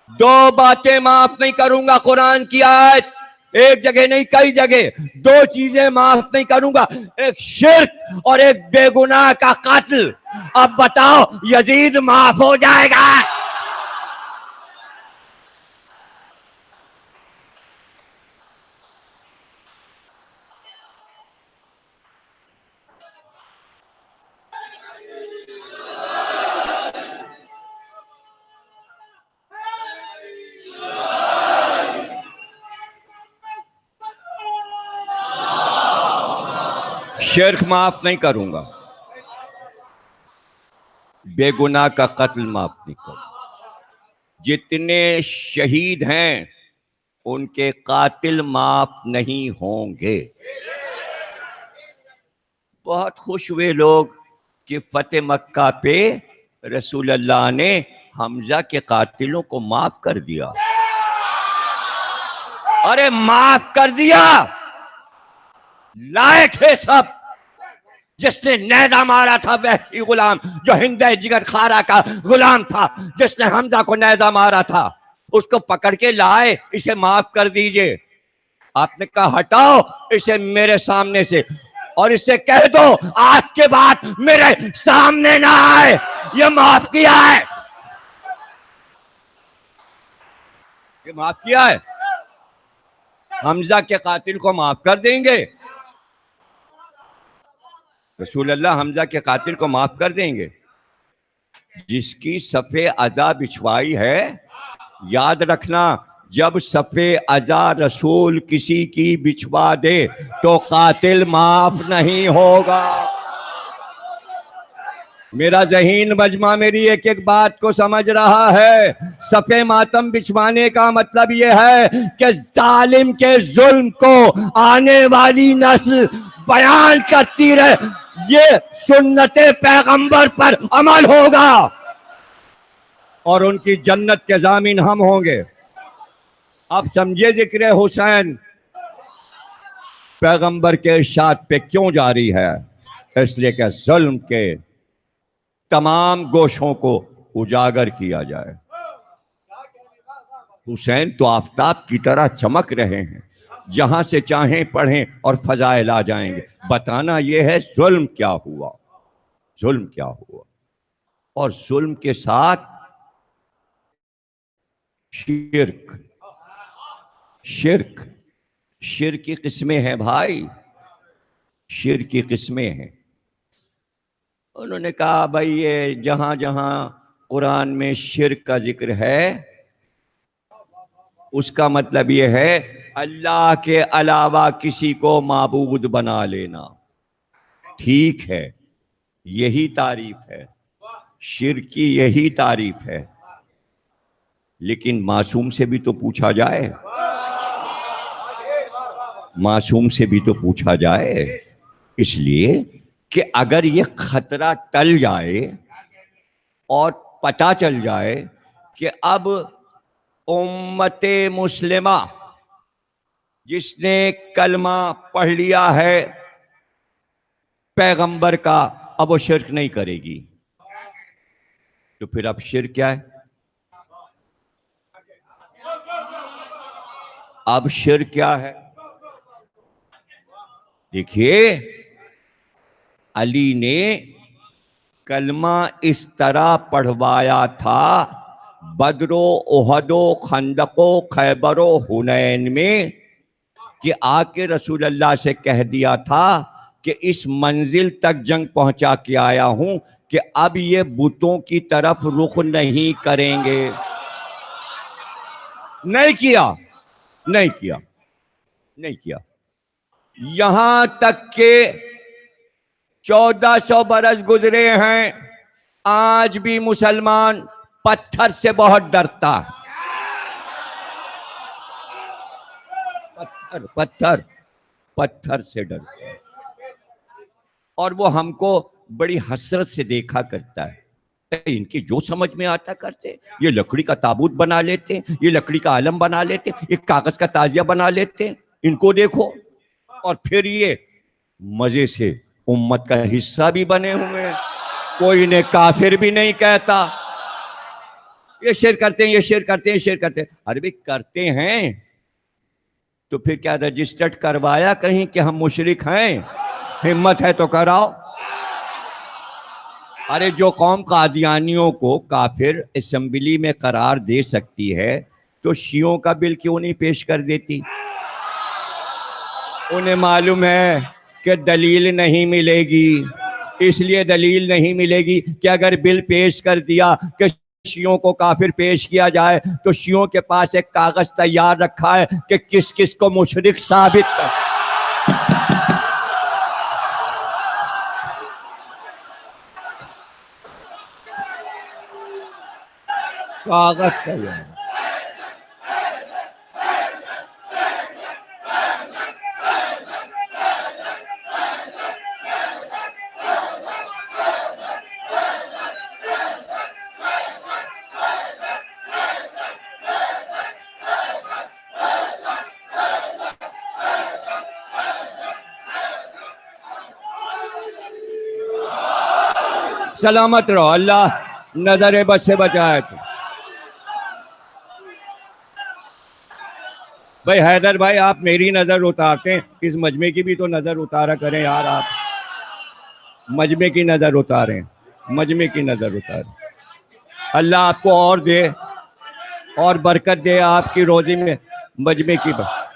2 باتیں معاف نہیں کروں گا، قرآن کی آیت، ایک جگہ نہیں کئی جگہ. 2 چیزیں معاف نہیں کروں گا، ایک شرک اور ایک بے گناہ کا قتل. اب بتاؤ یزید معاف ہو جائے گا؟ شرک معاف نہیں کروں گا، بے گناہ کا قتل معاف نہیں کروں گا. جتنے شہید ہیں ان کے قاتل معاف نہیں ہوں گے. بہت خوش ہوئے لوگ کہ فتح مکہ پہ رسول اللہ نے حمزہ کے قاتلوں کو معاف کر دیا. ارے معاف کر دیا، لائے تھے سب. جس نے نیزہ مارا تھا وحشی غلام جو ہند جگر خارا کا غلام تھا، جس نے حمزہ کو نیزہ مارا تھا، اس کو پکڑ کے لائے، اسے معاف کر دیجئے. آپ نے کہا ہٹاؤ اسے میرے سامنے سے، اور اسے کہہ دو آج کے بعد میرے سامنے نہ آئے. یہ معاف کیا ہے، یہ معاف کیا ہے. حمزہ کے قاتل کو معاف کر دیں گے، رسول اللہ حمزہ کے قاتل کو معاف کر دیں گے. جس کی صف عزا بچھوائی ہے، یاد رکھنا جب صف عزا رسول کسی کی بچھوا دے تو قاتل معاف نہیں ہوگا. میرا ذہین مجمع میری ایک ایک بات کو سمجھ رہا ہے. صف ماتم بچھوانے کا مطلب یہ ہے کہ ظالم کے ظلم کو آنے والی نسل بیان کرتی رہے، یہ سنت پیغمبر پر عمل ہوگا اور ان کی جنت کے ضامن ہم ہوں گے. اب سمجھے ذکر حسین پیغمبر کے ارشاد پہ کیوں جاری ہے؟ اس لیے کہ ظلم کے تمام گوشوں کو اجاگر کیا جائے. حسین تو آفتاب کی طرح چمک رہے ہیں، جہاں سے چاہیں پڑھیں اور فضائل آ جائیں گے. بتانا یہ ہے ظلم کیا ہوا، ظلم کیا ہوا. اور ظلم کے ساتھ شرک. شرک شرک کی قسمیں ہیں بھائی، شرک کی قسمیں ہیں. انہوں نے کہا بھائی یہ جہاں جہاں قرآن میں شرک کا ذکر ہے اس کا مطلب یہ ہے اللہ کے علاوہ کسی کو معبود بنا لینا. ٹھیک ہے، یہی تعریف ہے، شرک کی یہی تعریف ہے. لیکن معصوم سے بھی تو پوچھا جائے، معصوم سے بھی تو پوچھا جائے. اس لیے کہ اگر یہ خطرہ ٹل جائے اور پتہ چل جائے کہ اب امت مسلمہ جس نے کلمہ پڑھ لیا ہے پیغمبر کا اب وہ شرک نہیں کرے گی، تو پھر اب شرک کیا ہے؟ اب شرک کیا ہے؟ دیکھیے علی نے کلمہ اس طرح پڑھوایا تھا بدرو احدو خندقو خیبرو حنین میں کہ آ کے رسول اللہ سے کہہ دیا تھا کہ اس منزل تک جنگ پہنچا کے آیا ہوں کہ اب یہ بتوں کی طرف رخ نہیں کریں گے. نہیں کیا نہیں کیا نہیں کیا. یہاں تک کہ 1400 برس گزرے ہیں، آج بھی مسلمان پتھر سے بہت ڈرتا ہے. پتھر سے ڈرتا ہے. اور وہ ہم کو بڑی حسرت سے دیکھا کرتا ہے. ان کی جو سمجھ میں آتا کرتے، یہ لکڑی کا تابوت بنا لیتے، یہ لکڑی کا عالم بنا لیتے، ایک کاغذ کا تازیہ بنا لیتے. ان کو دیکھو، اور پھر یہ مزے سے امت کا حصہ بھی بنے ہوئے ہیں. کوئی انہیں کافر بھی نہیں کہتا. یہ شرک کرتے ہیں، یہ شرک کرتے ہیں، یہ شرک کرتے ہیں. ارے بھی کرتے ہیں تو پھر کیا رجسٹرڈ کروایا کہیں کہ ہم مشرک ہیں؟ ہمت ہے تو کراؤ. ارے جو قوم قادیانیوں کو کافر اسمبلی میں قرار دے سکتی ہے تو شیعوں کا بل کیوں نہیں پیش کر دیتی؟ انہیں معلوم ہے کہ دلیل نہیں ملے گی. اس لیے دلیل نہیں ملے گی کہ اگر بل پیش کر دیا کہ شیعوں کو کافر پیش کیا جائے تو شیعوں کے پاس ایک کاغذ تیار رکھا ہے کہ کس کس کو مشرک ثابت کر. کاغذ تیار. سلامت رہو، اللہ نظر بد سے بچائے. تو بھائی حیدر بھائی، آپ میری نظر اتارتے ہیں، اس مجمع کی بھی تو نظر اتارا کریں یار. آپ مجمع کی نظر اتاریں، مجمع کی نظر اتاریں. اللہ آپ کو اور دے اور برکت دے آپ کی روزی میں. مجمع کی برکت.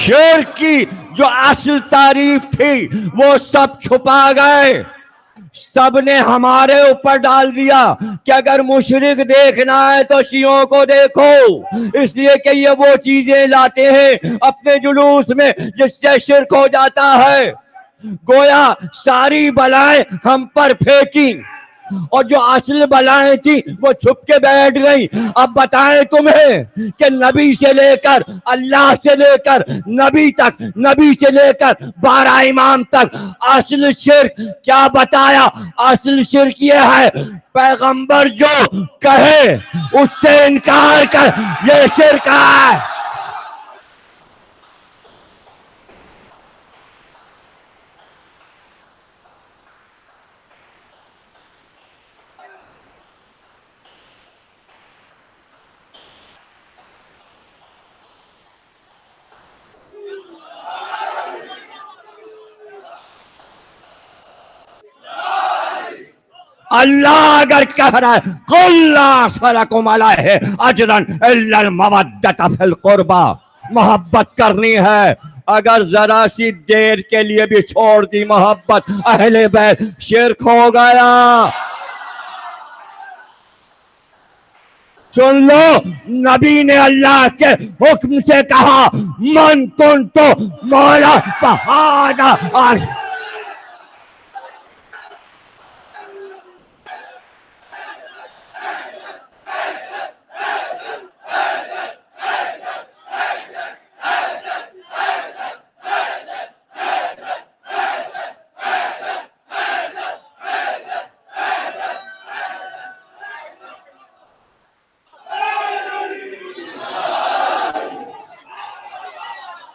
شرک کی جو اصل تعریف تھی وہ سب چھپا گئے. سب نے ہمارے اوپر ڈال دیا کہ اگر مشرک دیکھنا ہے تو شیعوں کو دیکھو، اس لیے کہ یہ وہ چیزیں لاتے ہیں اپنے جلوس میں جس سے شرک ہو جاتا ہے. گویا ساری بلائیں ہم پر پھینکی اور جو اصل بلائیں تھی وہ چھپ کے بیٹھ گئی. اب بتائیں تمہیں کہ نبی سے لے کر اللہ سے لے کر نبی تک، نبی سے لے کر 12 امام تک اصل شرک کیا بتایا؟ اصل شرک یہ ہے پیغمبر جو کہے اس سے انکار کر، یہ شرک ہے. اللہ اگر کہہ رہا ہے قُلْ لَا أَسْأَلُكُمْ عَلَيْهِ أَجْرًا إِلَّا الْمَوَدَّةَ فِي الْقُرْبَى، محبت کرنی ہے اگر ذرا سی دیر کے لیے بھی چھوڑ دی محبت اہل بیت، شرک ہو گیا. سن لو، نبی نے اللہ کے حکم سے کہا من کنت مولا فہذا عرش.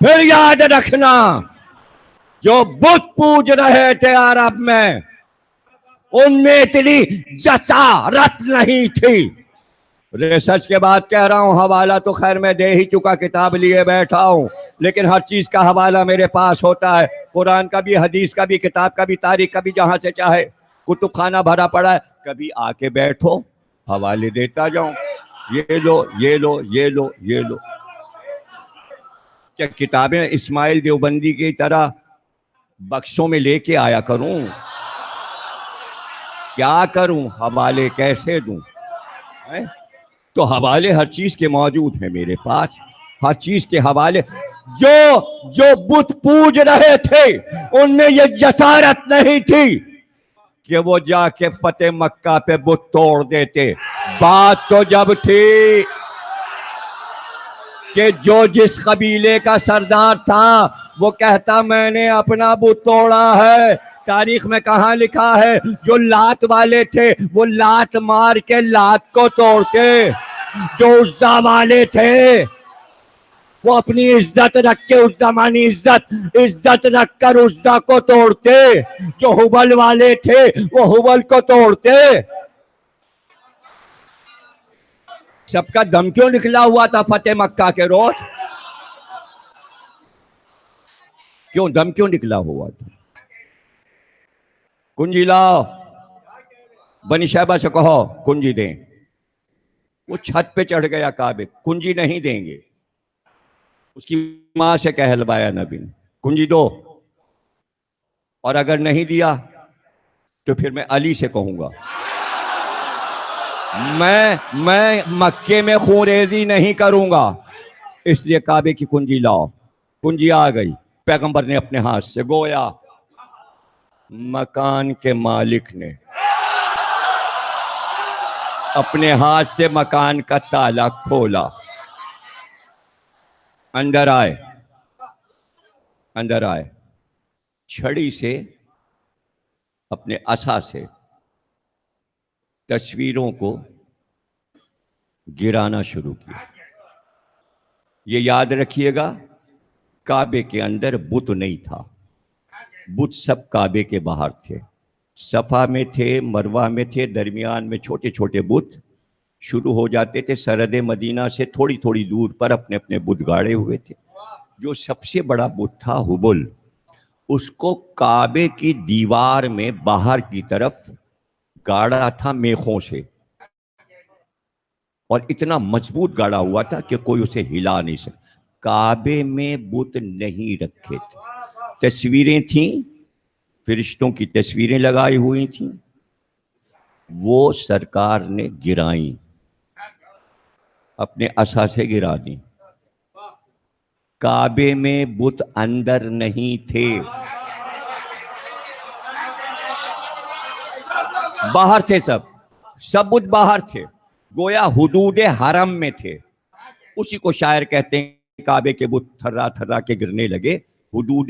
پھر یاد رکھنا جو بت پوج رہے تھے عرب میں ان میں اتنی جسارت نہیں تھی. ریسرچ کے بعد کہہ رہا ہوں, حوالہ تو خیر میں دے ہی چکا, کتاب لیے بیٹھا ہوں, لیکن ہر چیز کا حوالہ میرے پاس ہوتا ہے, قرآن کا بھی, حدیث کا بھی, کتاب کا بھی, تاریخ کا بھی, جہاں سے چاہے کتب خانہ بھرا پڑا ہے. کبھی آ کے بیٹھو, حوالے دیتا جاؤں, یہ لو یہ لو یہ لو یہ لو. کیا کتابیں اسماعیل دیوبندی کی طرح بکسوں میں لے کے آیا کروں؟ کیا کروں؟ حوالے کیسے دوں؟ تو حوالے ہر چیز کے موجود ہیں میرے پاس, ہر چیز کے حوالے. جو بت پوج رہے تھے ان میں یہ جسارت نہیں تھی کہ وہ جا کے فتح مکہ پہ بت توڑ دیتے. بات تو جب تھی کہ جو جس قبیلے کا سردار تھا وہ کہتا میں نے اپنا بت توڑا ہے. تاریخ میں کہاں لکھا ہے جو لات والے تھے وہ لات مار کے لات کو توڑتے, جو عزا والے تھے وہ اپنی عزت رکھ کے, اس زمانی عزت رکھ کر عزا کو توڑتے, جو حبل والے تھے وہ حبل کو توڑتے. سب کا دم کیوں نکلا ہوا تھا فتح مکہ کے روز؟ کیوں دم کیوں نکلا ہوا تھا؟ کنجی لاؤ, بنی شہبہ سے کہو کنجی دیں. وہ چھت پہ چڑھ گیا کعبے, کنجی نہیں دیں گے. اس کی ماں سے کہلوایا نبی نے کنجی دو, اور اگر نہیں دیا تو پھر میں علی سے کہوں گا. میں مکے میں خون ریزی نہیں کروں گا, اس لیے کعبے کی کنجی لاؤ. کنجی آ گئی, پیغمبر نے اپنے ہاتھ سے, گویا مکان کے مالک نے اپنے ہاتھ سے مکان کا تالا کھولا. اندر آئے, چھڑی سے, اپنے عصا سے تصویروں کو گرانا شروع کیا. یہ یاد رکھیے گا کعبے کے اندر بت نہیں تھا, بت سب کعبے کے باہر تھے. صفا میں تھے, مروہ میں تھے, درمیان میں چھوٹے چھوٹے بت شروع ہو جاتے تھے. سرحد مدینہ سے تھوڑی تھوڑی دور پر اپنے اپنے بت گاڑے ہوئے تھے. جو سب سے بڑا بت تھا حبل, اس کو کعبے کی دیوار میں باہر کی طرف گاڑا تھا میخوں سے, اور اتنا مضبوط گاڑا ہوا تھا کہ کوئی اسے ہلا نہیں سکتا. کعبے میں بت نہیں رکھے تھے, تصویریں تھیں, فرشتوں کی تصویریں لگائی ہوئی تھیں, وہ سرکار نے گرائیں, اپنے عصا سے گرا دیں. کعبے میں بت اندر نہیں تھے, باہر تھے, سب بت باہر تھے, گویا حدود حرم میں تھے. اسی کو شاعر کہتے ہیں کعبے کے بت تھرا تھرا کے گرنے لگے. حدود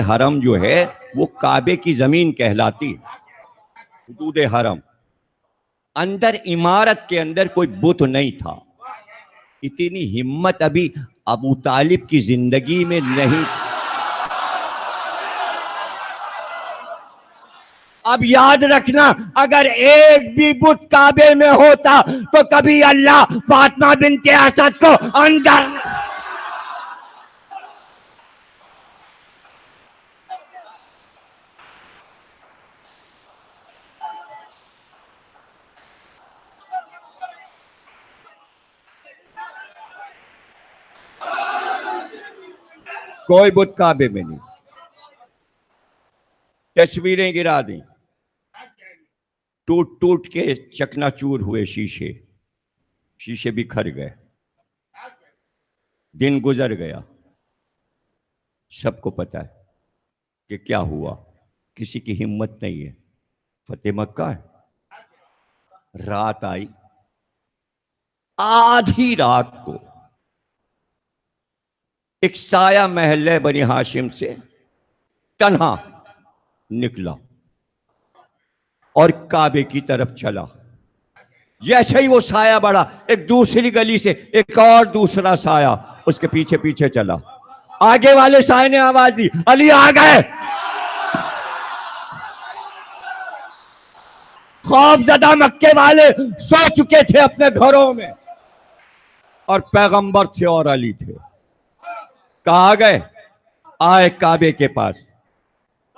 حرم جو ہے وہ کعبے کی زمین کہلاتی. حدود حرم, اندر عمارت کے اندر کوئی بت نہیں تھا. اتنی ہمت ابھی ابو طالب کی زندگی میں نہیں تھی. اب یاد رکھنا اگر ایک بھی بت کعبے میں ہوتا تو کبھی اللہ فاطمہ بنت اسد کو اندر. کوئی بت کعبے میں نہیں. تصویریں گرا دیں, ٹوٹ ٹوٹ کے چکنا چور ہوئے شیشے بکھر گئے. دن گزر گیا, سب کو پتا ہے کہ کیا ہوا. کسی کی ہمت نہیں ہے. فتح مکہ ہے. رات آئی, آدھی رات کو ایک سایہ محلے بنی ہاشم سے تنہا نکلا اور کعبے کی طرف چلا. جیسے ہی وہ سایہ بڑھا، ایک دوسری گلی سے ایک اور دوسرا سایہ اس کے پیچھے پیچھے چلا. آگے والے سائے نے آواز دی، علی آ گئے. خوف زدہ مکے والے سو چکے تھے اپنے گھروں میں، اور پیغمبر تھے اور علی تھے. کہاں گئے؟ آئے کعبے کے پاس،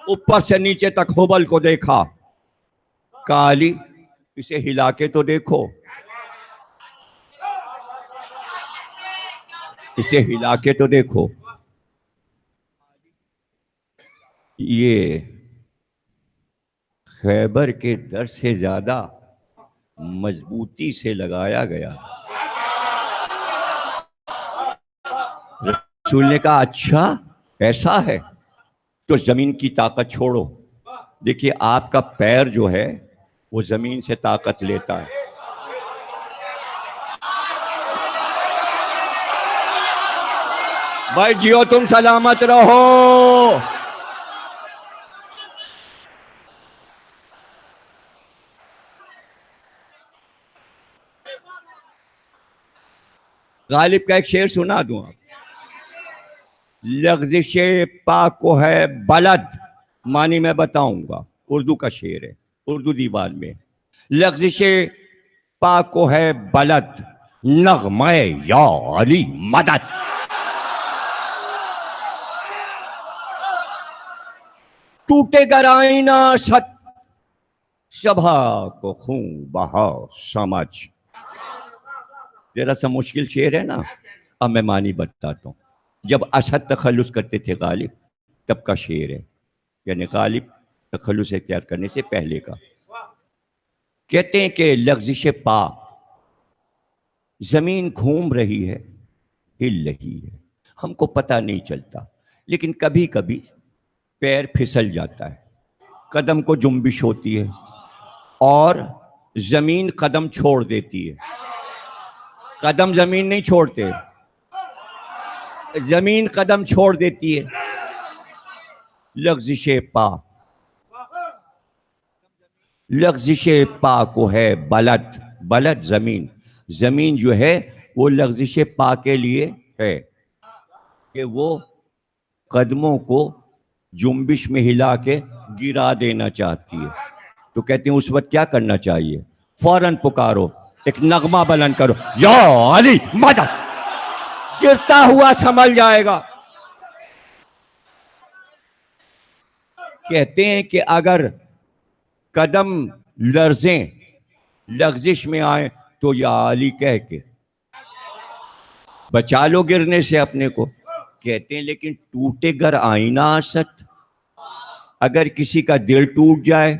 اوپر سے نیچے تک حبل کو دیکھا. کہا علی اسے ہلا کے تو دیکھو، اسے ہلا کے تو دیکھو. یہ خیبر کے در سے زیادہ مضبوطی سے لگایا گیا. رسول نے کہا اچھا ایسا ہے تو زمین کی طاقت چھوڑو. دیکھیے آپ کا پیر جو ہے وہ زمین سے طاقت لیتا ہے. بھائی جیو تم سلامت رہو. غالب کا ایک شعر سنا دوں آپ. لغزش پا کو ہے بلد، معنی میں بتاؤں گا، اردو کا شعر ہے، اردو دیوان میں. لغزش پا کو ہے بلد، نغمہ یا علی مدد. ٹوٹے گر آئینہ ست شبہ کو خون بہا سمجھ. ذرا سا مشکل شعر ہے نا، اب میں معنی بتاتا ہوں. جب اسد تخلص کرتے تھے غالب تب کا شعر ہے، یعنی غالب تخلص اختیار کرنے سے پہلے کا. کہتے ہیں کہ لغزش پا، زمین گھوم رہی ہے، ہل رہی ہے، ہم کو پتہ نہیں چلتا، لیکن کبھی کبھی پیر پھسل جاتا ہے، قدم کو جنبش ہوتی ہے اور زمین قدم چھوڑ دیتی ہے. قدم زمین نہیں چھوڑتے، زمین قدم چھوڑ دیتی ہے. لغزش پا، لغزش پا کو ہے بلد، بلد زمین، زمین جو ہے وہ لغزش پا کے لیے ہے کہ وہ قدموں کو جنبش میں ہلا کے گرا دینا چاہتی ہے. تو کہتے ہیں اس وقت کیا کرنا چاہیے؟ فوراً پکارو، ایک نغمہ بلند کرو، یا علی مدد، گرتا ہوا سنبھل جائے گا. کہتے ہیں کہ اگر قدم لرزیں، لغزش میں آئیں تو یا علی کہہ کے بچا لو گرنے سے اپنے کو. کہتے ہیں لیکن ٹوٹے گر آئینہ ست، اگر کسی کا دل ٹوٹ جائے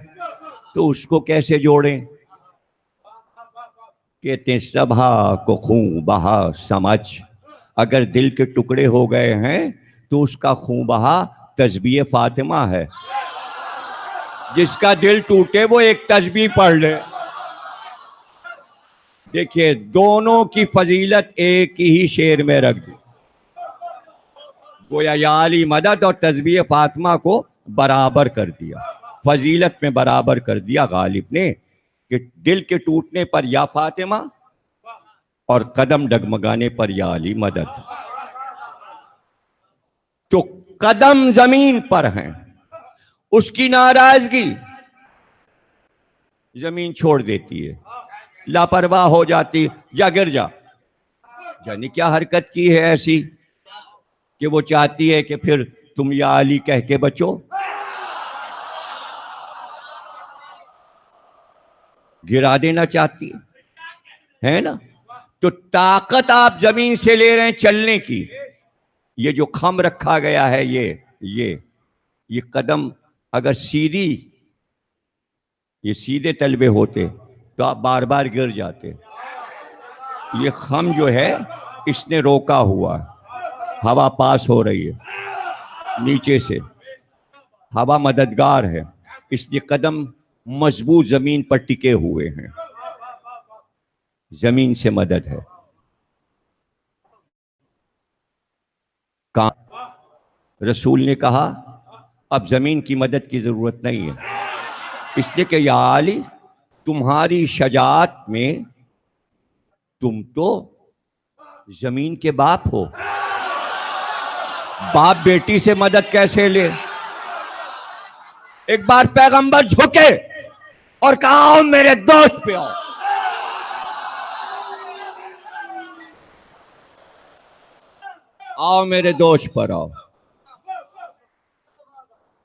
تو اس کو کیسے جوڑیں؟ کہتے ہیں سبھا کو خون بہا سمجھ، اگر دل کے ٹکڑے ہو گئے ہیں تو اس کا خون بہا تسبیح فاطمہ ہے. جس کا دل ٹوٹے وہ ایک تسبیح پڑھ لے. دیکھیے دونوں کی فضیلت ایک ہی شعر میں رکھ دی، گویا یا علی مدد اور تسبیح فاطمہ کو برابر کر دیا، فضیلت میں برابر کر دیا غالب نے، کہ دل کے ٹوٹنے پر یا فاطمہ اور قدم ڈگمگانے پر یا علی مدد. تو قدم زمین پر ہیں، اس کی ناراضگی زمین چھوڑ دیتی ہے، لاپرواہ ہو جاتی، جا گر جا. یعنی کیا حرکت کی ہے ایسی کہ وہ چاہتی ہے کہ پھر تم یا علی کہہ کے بچو؟ گرا دینا چاہتی ہے نا. تو طاقت آپ زمین سے لے رہے ہیں چلنے کی. یہ جو خم رکھا گیا ہے، یہ قدم اگر یہ سیدھے تلبے ہوتے تو آپ بار بار گر جاتے. یہ خم جو ہے اس نے روکا ہوا ہے، ہوا پاس ہو رہی ہے نیچے سے، ہوا مددگار ہے، اس لیے قدم مضبوط زمین پر ٹکے ہوئے ہیں، زمین سے مدد ہے. رسول نے کہا اب زمین کی مدد کی ضرورت نہیں ہے، اس لیے کہ یا علی تمہاری شجاعت میں تم تو زمین کے باپ ہو. باپ بیٹی سے مدد کیسے لے؟ ایک بار پیغمبر جھکے اور کہا آؤ میرے دوست پہ آؤ. آؤ میرے دوست پر آؤ.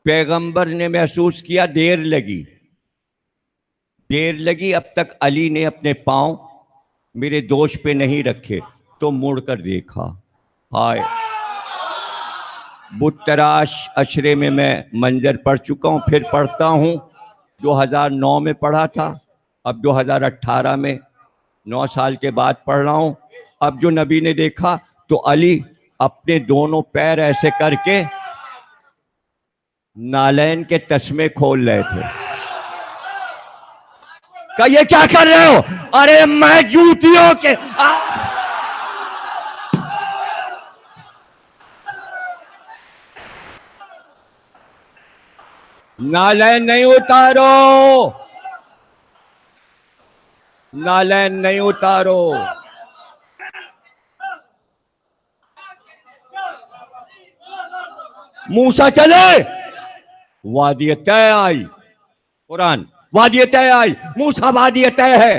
پیغمبر نے محسوس کیا دیر لگی. اب تک علی نے اپنے پاؤں میرے دوش پہ نہیں رکھے تو مڑ کر دیکھا. ہائے بت تراش عشرے میں منظر پڑھ چکا ہوں، پھر پڑھتا ہوں. 2009 میں پڑھا تھا، اب 2018 میں 9 سال کے بعد پڑھ رہا ہوں. اب جو نبی نے دیکھا تو علی اپنے دونوں پیر ایسے کر کے نالین کے تسمے کھول رہے تھے. کہ یہ کیا کر رہے ہو؟ ارے میں جوتیوں کے نالین نہیں اتارو، نالین نہیں اتارو. موسیٰ چلے، وادی طے آئی. قرآن وادی طے آئی، موسیٰ وادی طے ہے،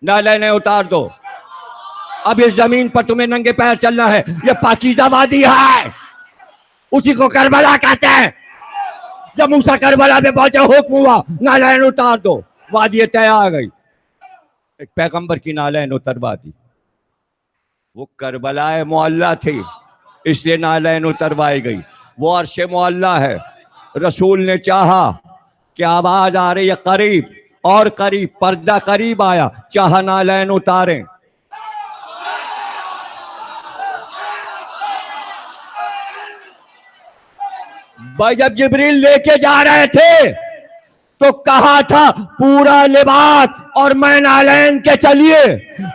نالین اتار دو. اب اس زمین پر تمہیں ننگے پیر چلنا ہے. یہ پاکیزہ وادی ہے، اسی کو کربلا کہتے ہیں. جب موسیٰ کربلا پہ پہنچے حکم ہوا نالین اتار دو، وادی طے آ گئی. ایک پیغمبر کی نالین اتروا دی. وہ کربلا معلیٰ تھی اس لیے نالین اتروائی گئی. وہ عرش معلیٰ ہے. رسول نے چاہا کہ آواز آ رہی ہے قریب اور قریب، پردہ قریب آیا، چاہا نالین اتاریں. بھائی جب جبریل لے کے جا رہے تھے تو کہا تھا پورا لباس اور میں نالین کے چلیے،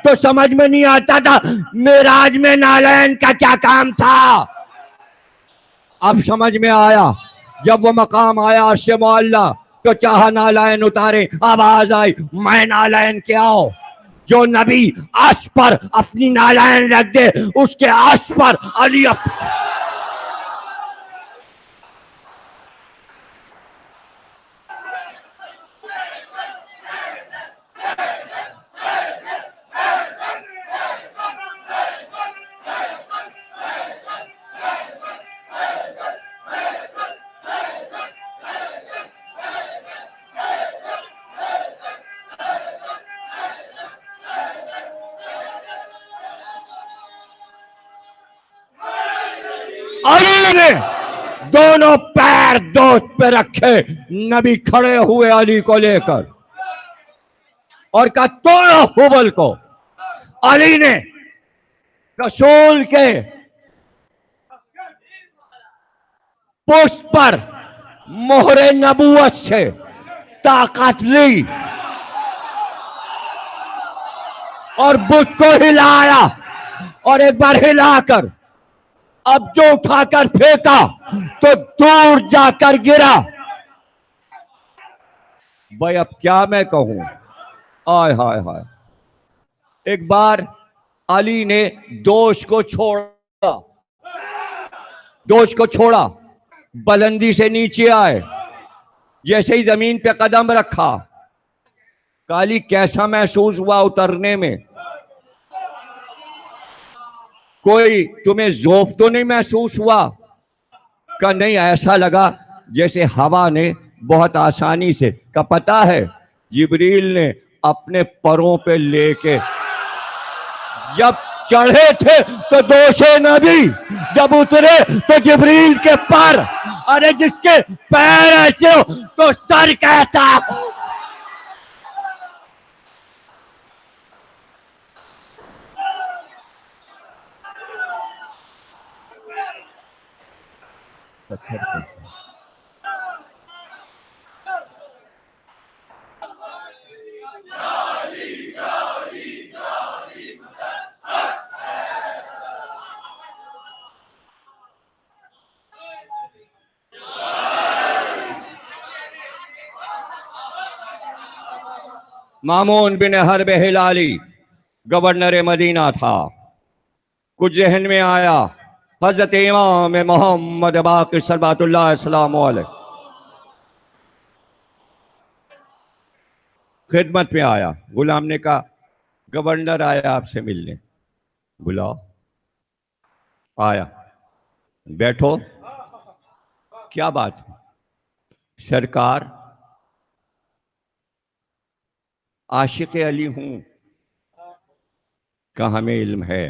تو سمجھ میں نہیں آتا تھا معراج میں نالین کا کیا کام تھا. اب سمجھ میں آیا. جب وہ مقام آیا عرش معلیٰ تو چاہا نالین اتارے، آواز آئی میں نالین کے آؤ. جو نبی عرش پر اپنی نالین رکھ دے اس کے عرش پر علی علی نے دونوں پیر دوست پہ رکھے. نبی کھڑے ہوئے علی کو لے کر اور کہا توڑو حبل کو. علی نے رسول کے پشت پر مہر نبوت سے طاقت لی اور بت کو ہلایا، اور ایک بار ہلا کر اب جو اٹھا کر پھینکا تو دور جا کر گرا. بھائی اب کیا میں کہوں. آئے ہائے ہائے. ایک بار علی نے دوش کو چھوڑا، بلندی سے نیچے آئے، جیسے ہی زمین پہ قدم رکھا علی کیسا محسوس ہوا اترنے میں؟ کوئی تمہیں ذوف تو نہیں محسوس ہوا؟ کہ نہیں، ایسا لگا جیسے ہوا نے بہت آسانی سے. کا پتہ ہے جبریل نے اپنے پروں پہ لے کے جب چڑھے تھے تو دوش نبی، جب اترے تو جبریل کے پر. ارے جس کے پیر ایسے ہو تو سر کیسا ہو. مامون بن حرب ہلالی گورنر مدینہ تھا. کچھ ذہن میں آیا، حضرت امام محمد باقر صلوات اللہ السلام علیہ خدمت میں آیا. غلام نے کہا گورنر آیا آپ سے ملنے. بلاؤ. آیا. بیٹھو. کیا بات ہے؟ سرکار عاشق علی ہوں کا ہمیں علم ہے،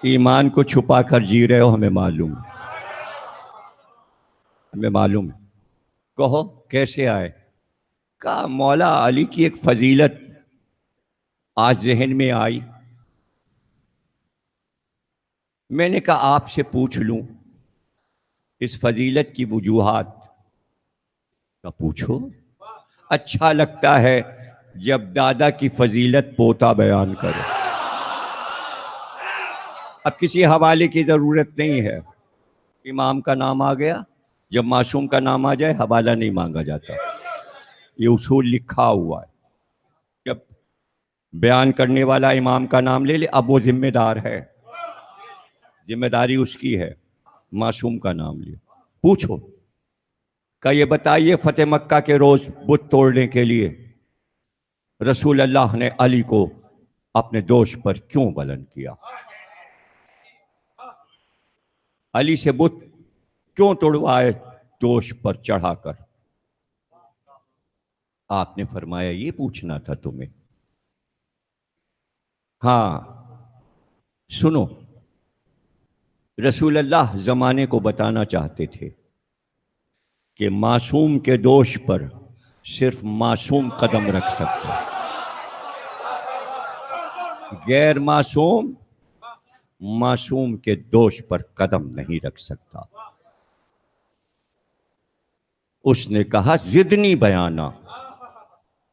ایمان کو چھپا کر جی رہے ہو، ہمیں معلوم ہے. کہو کیسے آئے؟ کہا مولا علی کی ایک فضیلت آج ذہن میں آئی، میں نے کہا آپ سے پوچھ لوں اس فضیلت کی وجوہات. کا پوچھو. اچھا لگتا ہے جب دادا کی فضیلت پوتا بیان کرے. اب کسی حوالے کی ضرورت نہیں ہے، امام کا نام آ گیا، جب معصوم کا نام آ جائے حوالہ نہیں مانگا جاتا. یہ اصول لکھا ہوا ہے. جب بیان کرنے والا امام کا نام لے لے اب وہ ذمہ دار ہے، ذمہ داری اس کی ہے. معصوم کا نام لے. پوچھو. کہ یہ بتائیے فتح مکہ کے روز بت توڑنے کے لیے رسول اللہ نے علی کو اپنے دوش پر کیوں بلند کیا؟ علی سے بت کیوں توڑوائے دوش پر چڑھا کر؟ آپ نے فرمایا یہ پوچھنا تھا تمہیں. ہاں سنو، رسول اللہ زمانے کو بتانا چاہتے تھے کہ معصوم کے دوش پر صرف معصوم قدم رکھ سکتا ہے، غیر معصوم معصوم کے دوش پر قدم نہیں رکھ سکتا. اس نے کہا زدنی بیانہ،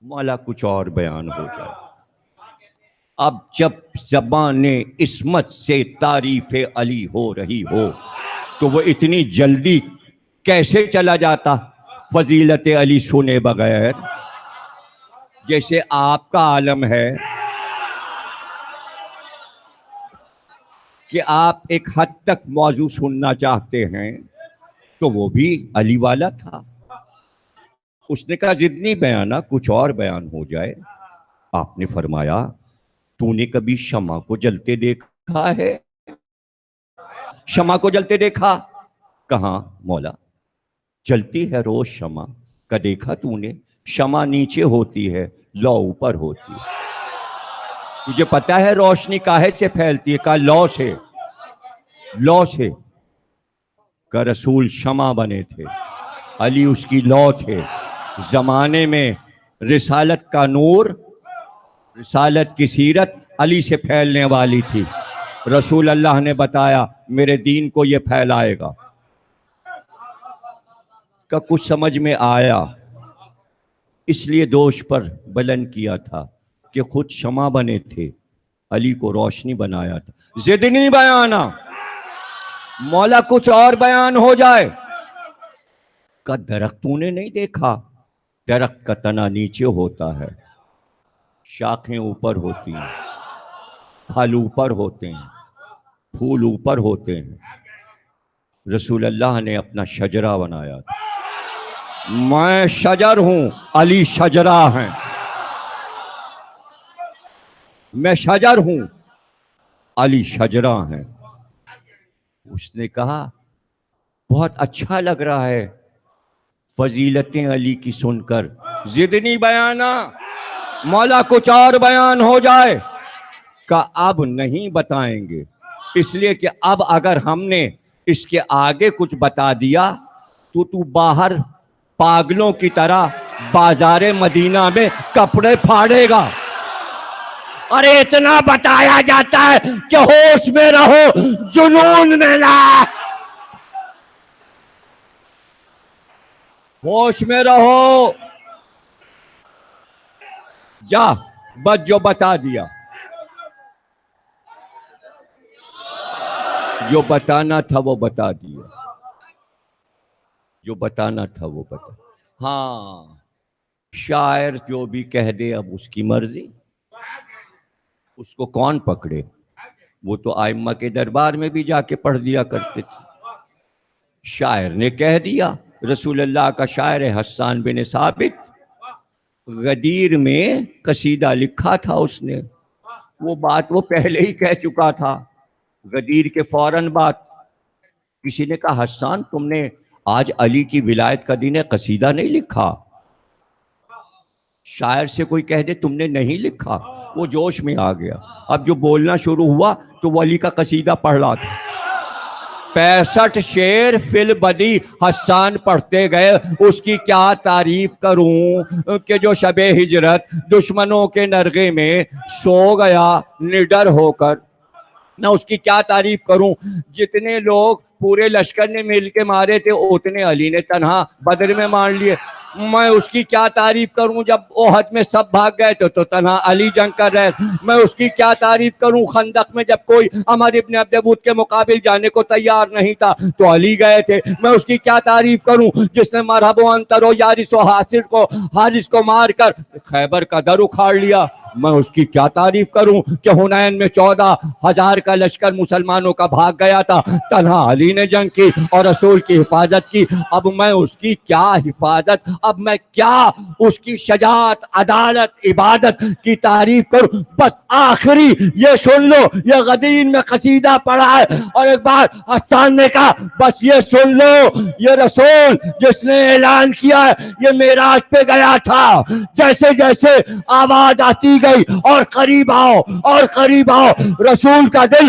مولا کچھ اور بیان ہو جائے. اب جب زبان عصمت سے تعریف علی ہو رہی ہو تو وہ اتنی جلدی کیسے چلا جاتا فضیلت علی سنے بغیر؟ جیسے آپ کا عالم ہے کہ آپ ایک حد تک موضوع سننا چاہتے ہیں تو وہ بھی علی والا تھا. اس نے کہا زدنی بیانہ، کچھ اور بیان ہو جائے. آپ نے فرمایا تو نے کبھی شمع کو جلتے دیکھا ہے؟ شمع کو جلتے دیکھا؟ کہاں مولا؟ جلتی ہے روز شمع. کا دیکھا تو نے؟ شمع نیچے ہوتی ہے، لو اوپر ہوتی ہے. تجھے پتا ہے روشنی کاہے سے پھیلتی ہے؟ کہا لو سے. لو سے. کا رسول شمع بنے تھے، علی اس کی لو تھے. زمانے میں رسالت کا نور، رسالت کی سیرت علی سے پھیلنے والی تھی. رسول اللہ نے بتایا میرے دین کو یہ پھیلائے گا. کا کچھ سمجھ میں آیا، اس لیے دوش پر بلند کیا تھا کہ خود شمع بنے تھے، علی کو روشنی بنایا تھا. زدنی بیانہ، مولا کچھ اور بیان ہو جائے. کا درخت تو نے نہیں دیکھا؟ درخت کا تنا نیچے ہوتا ہے، شاخیں اوپر ہوتی ہیں، پھل اوپر ہوتے ہیں، پھول اوپر ہوتے ہیں. رسول اللہ نے اپنا شجرہ بنایا تھا. میں شجر ہوں، علی شجرہ ہیں. میں شجر ہوں، علی شجرہ ہیں. اس نے کہا بہت اچھا لگ رہا ہے فضیلتیں علی کی سن کر. زدنی بیانہ، مولا کچھ اور بیان ہو جائے. کہ اب نہیں بتائیں گے، اس لیے کہ اب اگر ہم نے اس کے آگے کچھ بتا دیا تو باہر پاگلوں کی طرح بازار مدینہ میں کپڑے پھاڑے گا. ارے اتنا بتایا جاتا ہے کہ ہوش میں رہو، جنون میں نہ. ہوش میں رہو. جا بس جو بتا دیا، جو بتانا تھا وہ بتا دیا، جو بتانا تھا وہ بتا. ہاں شاعر جو بھی کہہ دے اب اس کی مرضی، اس کو کون پکڑے؟ وہ تو ائمہ کے دربار میں بھی جا کے پڑھ دیا کرتے تھے۔ شاعر نے کہہ دیا، رسول اللہ کا شاعر حسان بن ثابت، غدیر میں قصیدہ لکھا تھا اس نے، وہ بات وہ پہلے ہی کہہ چکا تھا، غدیر کے فوراً بعد کسی نے کہا حسان تم نے آج علی کی ولایت کا دن ہے قصیدہ نہیں لکھا؟ شاعر سے کوئی کہہ دے تم نے نہیں لکھا، وہ جوش میں آ گیا، اب جو بولنا شروع ہوا تو وہ علی کا قصیدہ پڑھ رہا تھا، 65 شعر فی البدی حسان پڑھتے گئے، اس کی کیا تعریف کروں کہ جو شب ہجرت دشمنوں کے نرغے میں سو گیا نڈر ہو کر، نہ اس کی کیا تعریف کروں، جتنے لوگ پورے لشکر نے مل کے مارے تھے اتنے علی نے تنہا بدر میں مار لیے، میں اس کی کیا تعریف کروں، جب احد میں سب بھاگ گئے تو تنہا علی جنگ کر رہے، میں اس کی کیا تعریف کروں، خندق میں جب کوئی عمر ابن عبد ود کے مقابل جانے کو تیار نہیں تھا تو علی گئے تھے، میں اس کی کیا تعریف کروں، جس نے مرحب و انتر و یارس و حارس کو مار کر خیبر کا در اکھاڑ لیا، میں اس کی کیا تعریف کروں کہ حنین میں 14,000 کا لشکر مسلمانوں کا بھاگ گیا تھا، تنہا علی نے جنگ کی اور رسول کی حفاظت کی، اب میں اس کی کیا حفاظت، اب میں کیا اس کی شجاعت عدالت عبادت کی تعریف کروں، بس آخری یہ سن لو، یہ غدیر میں قصیدہ پڑھا ہے، اور ایک بار حسان نے کہا بس یہ سن لو، یہ رسول جس نے اعلان کیا ہے یہ معراج پہ گیا تھا، جیسے جیسے آواز آتی گئی اور قریب آؤ اور قریب آؤ، رسول کا دل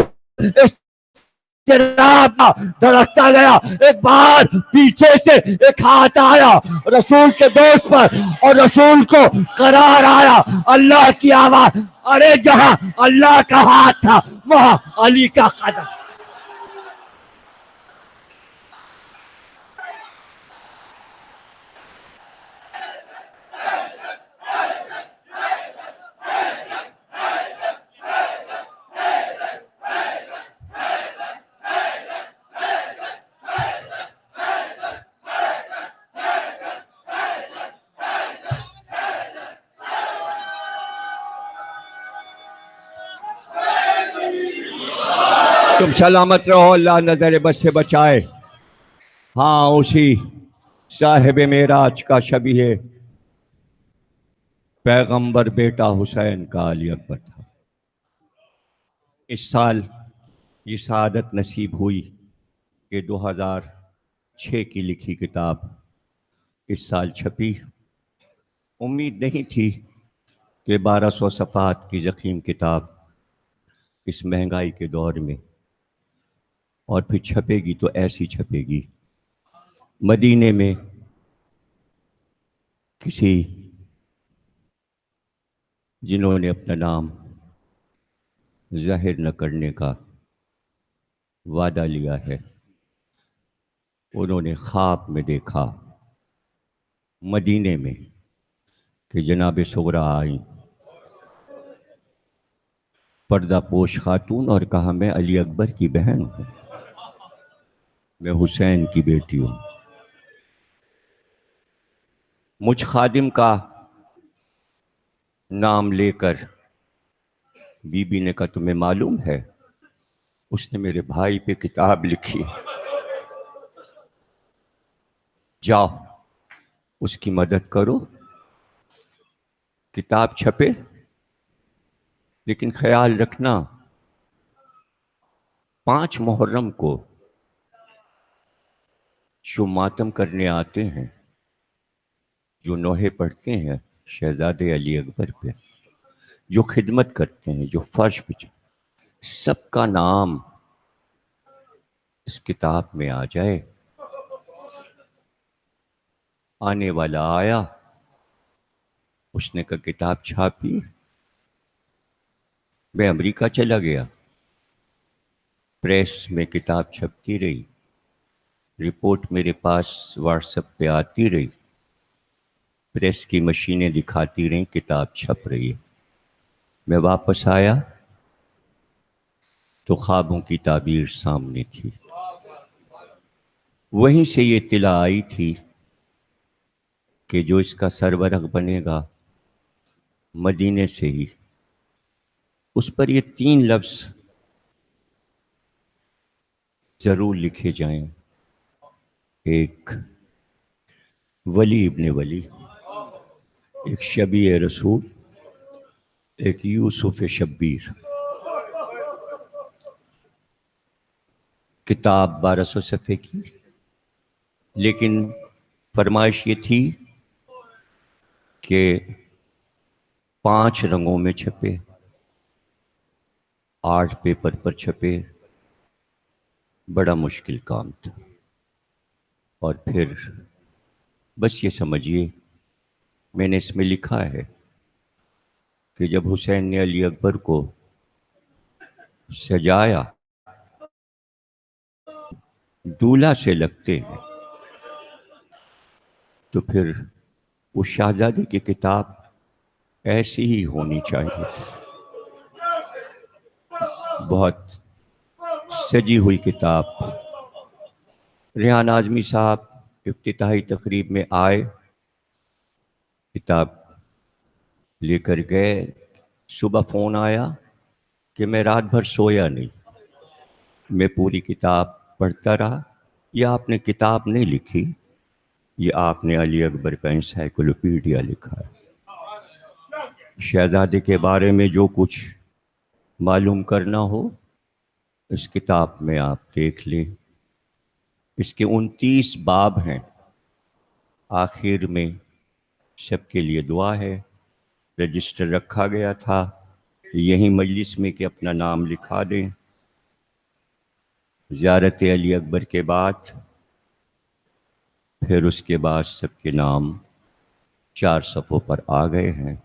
دھڑکتا گیا، ایک بار پیچھے سے ایک ہاتھ آیا رسول کے دوست پر اور رسول کو قرار آیا، اللہ کی آواز، ارے جہاں اللہ کا ہاتھ تھا وہاں علی کا قدم۔ تم سلامت رہو، اللہ نظر بد سے بچائے۔ ہاں اسی صاحب معراج کا شبیہ پیغمبر بیٹا حسین کا علی اکبر تھا۔ اس سال یہ سعادت نصیب ہوئی کہ 2006 کی لکھی کتاب اس سال چھپی، امید نہیں تھی کہ 1200 صفحات کی ضخیم کتاب اس مہنگائی کے دور میں، اور پھر چھپے گی تو ایسی چھپے گی۔ مدینے میں کسی جنہوں نے اپنا نام ظاہر نہ کرنے کا وعدہ لیا ہے، انہوں نے خواب میں دیکھا مدینے میں کہ جناب صغرا آئیں پردہ پوش خاتون، اور کہا میں علی اکبر کی بہن ہوں، میں حسین کی بیٹی ہوں۔ مجھ خادم کا نام لے کر بی بی نے کہا تمہیں معلوم ہے اس نے میرے بھائی پہ کتاب لکھی، جاؤ اس کی مدد کرو، کتاب چھپے، لیکن خیال رکھنا 5 محرم کو جو ماتم کرنے آتے ہیں، جو نوحے پڑھتے ہیں شہزادے علی اکبر پہ، جو خدمت کرتے ہیں، جو فرش پہ، سب کا نام اس کتاب میں آ جائے۔ آنے والا آیا، اس نے کہا کتاب چھاپی، میں امریکہ چلا گیا، پریس میں کتاب چھپتی رہی، رپورٹ میرے پاس واٹس ایپ پہ آتی رہی، پریس کی مشینیں دکھاتی رہیں کتاب چھپ رہی ہے۔ میں واپس آیا تو خوابوں کی تعبیر سامنے تھی، وہیں سے یہ اطلاع آئی تھی کہ جو اس کا سربراہ بنے گا مدینے سے ہی، اس پر یہ 3 لفظ ضرور لکھے جائیں. ایک ولی ابن ولی، ایک شبیہ رسول، ایک یوسف شبیر. کتاب 1200 صفحے کی، لیکن فرمائش یہ تھی کہ 5 رنگوں میں چھپے، 8 پیپر پر چھپے. بڑا مشکل کام تھا. اور پھر بس یہ سمجھیے، میں نے اس میں لکھا ہے کہ جب حسین نے علی اکبر کو سجایا، دولہا سے لگتے ہیں، تو پھر اس شہزادی کی کتاب ایسی ہی ہونی چاہیے تھی. بہت سجی ہوئی کتاب. ریحان اعظمی صاحب افتتاحی تقریب میں آئے، کتاب لے کر گئے. صبح فون آیا کہ میں رات بھر سویا نہیں، میں پوری کتاب پڑھتا رہا. یہ آپ نے کتاب نہیں لکھی، یہ آپ نے علی اکبر کا انسائیکلوپیڈیا لکھا ہے. شہزادے کے بارے میں جو کچھ معلوم کرنا ہو اس کتاب میں آپ دیکھ لیں. اس کے 29 باب ہیں. آخر میں سب کے لیے دعا ہے. رجسٹر رکھا گیا تھا یہیں مجلس میں کہ اپنا نام لکھا دیں. زیارت علی اکبر کے بعد پھر اس کے بعد سب کے نام 4 صفحوں پر آ گئے ہیں.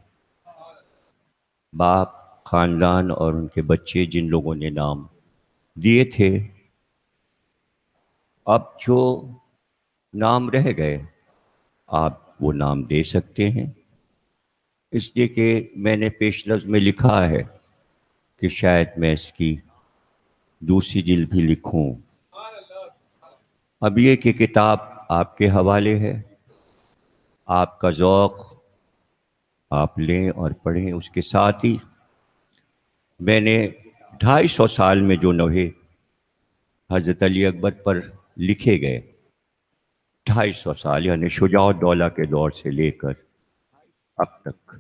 باپ، خاندان اور ان کے بچے جن لوگوں نے نام دیے تھے، اب جو نام رہ گئے آپ وہ نام دے سکتے ہیں. اس لیے کہ میں نے پیش لفظ میں لکھا ہے کہ شاید میں اس کی دوسری جلد بھی لکھوں. اب یہ کہ کتاب آپ کے حوالے ہے، آپ کا ذوق آپ لیں اور پڑھیں. اس کے ساتھ ہی میں نے 250 سال میں جو نوحے حضرت علی اکبر پر لکھے گئے، 250 سال یعنی شجاع الدولہ کے دور سے لے کر اب تک،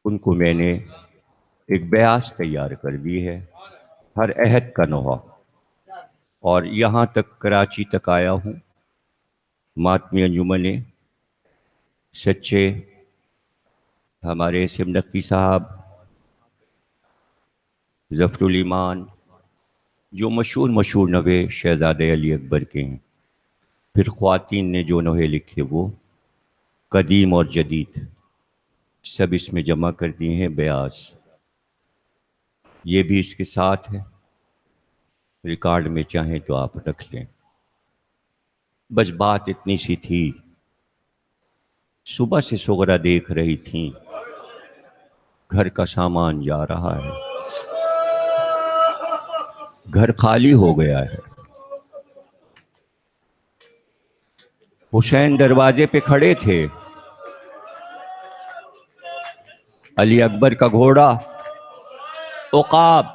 ان کو میں نے ایک بیاس تیار کر دی ہے، ہر عہد کا نوحہ. اور یہاں تک کراچی تک آیا ہوں. ماتمی انجمن سچے ہمارے اسم نقی صاحب، ظفر الایمان، جو مشہور نوحے شہزادے علی اکبر کے ہیں. پھر خواتین نے جو نوحے لکھے وہ قدیم اور جدید سب اس میں جمع کر دیے ہیں. بیاس یہ بھی اس کے ساتھ ہے، ریکارڈ میں چاہیں تو آپ رکھ لیں. بس بات اتنی سی تھی. صبح سے سغرا دیکھ رہی تھیں گھر کا سامان جا رہا ہے، گھر خالی ہو گیا ہے. حسین دروازے پہ کھڑے تھے، علی اکبر کا گھوڑا عقاب.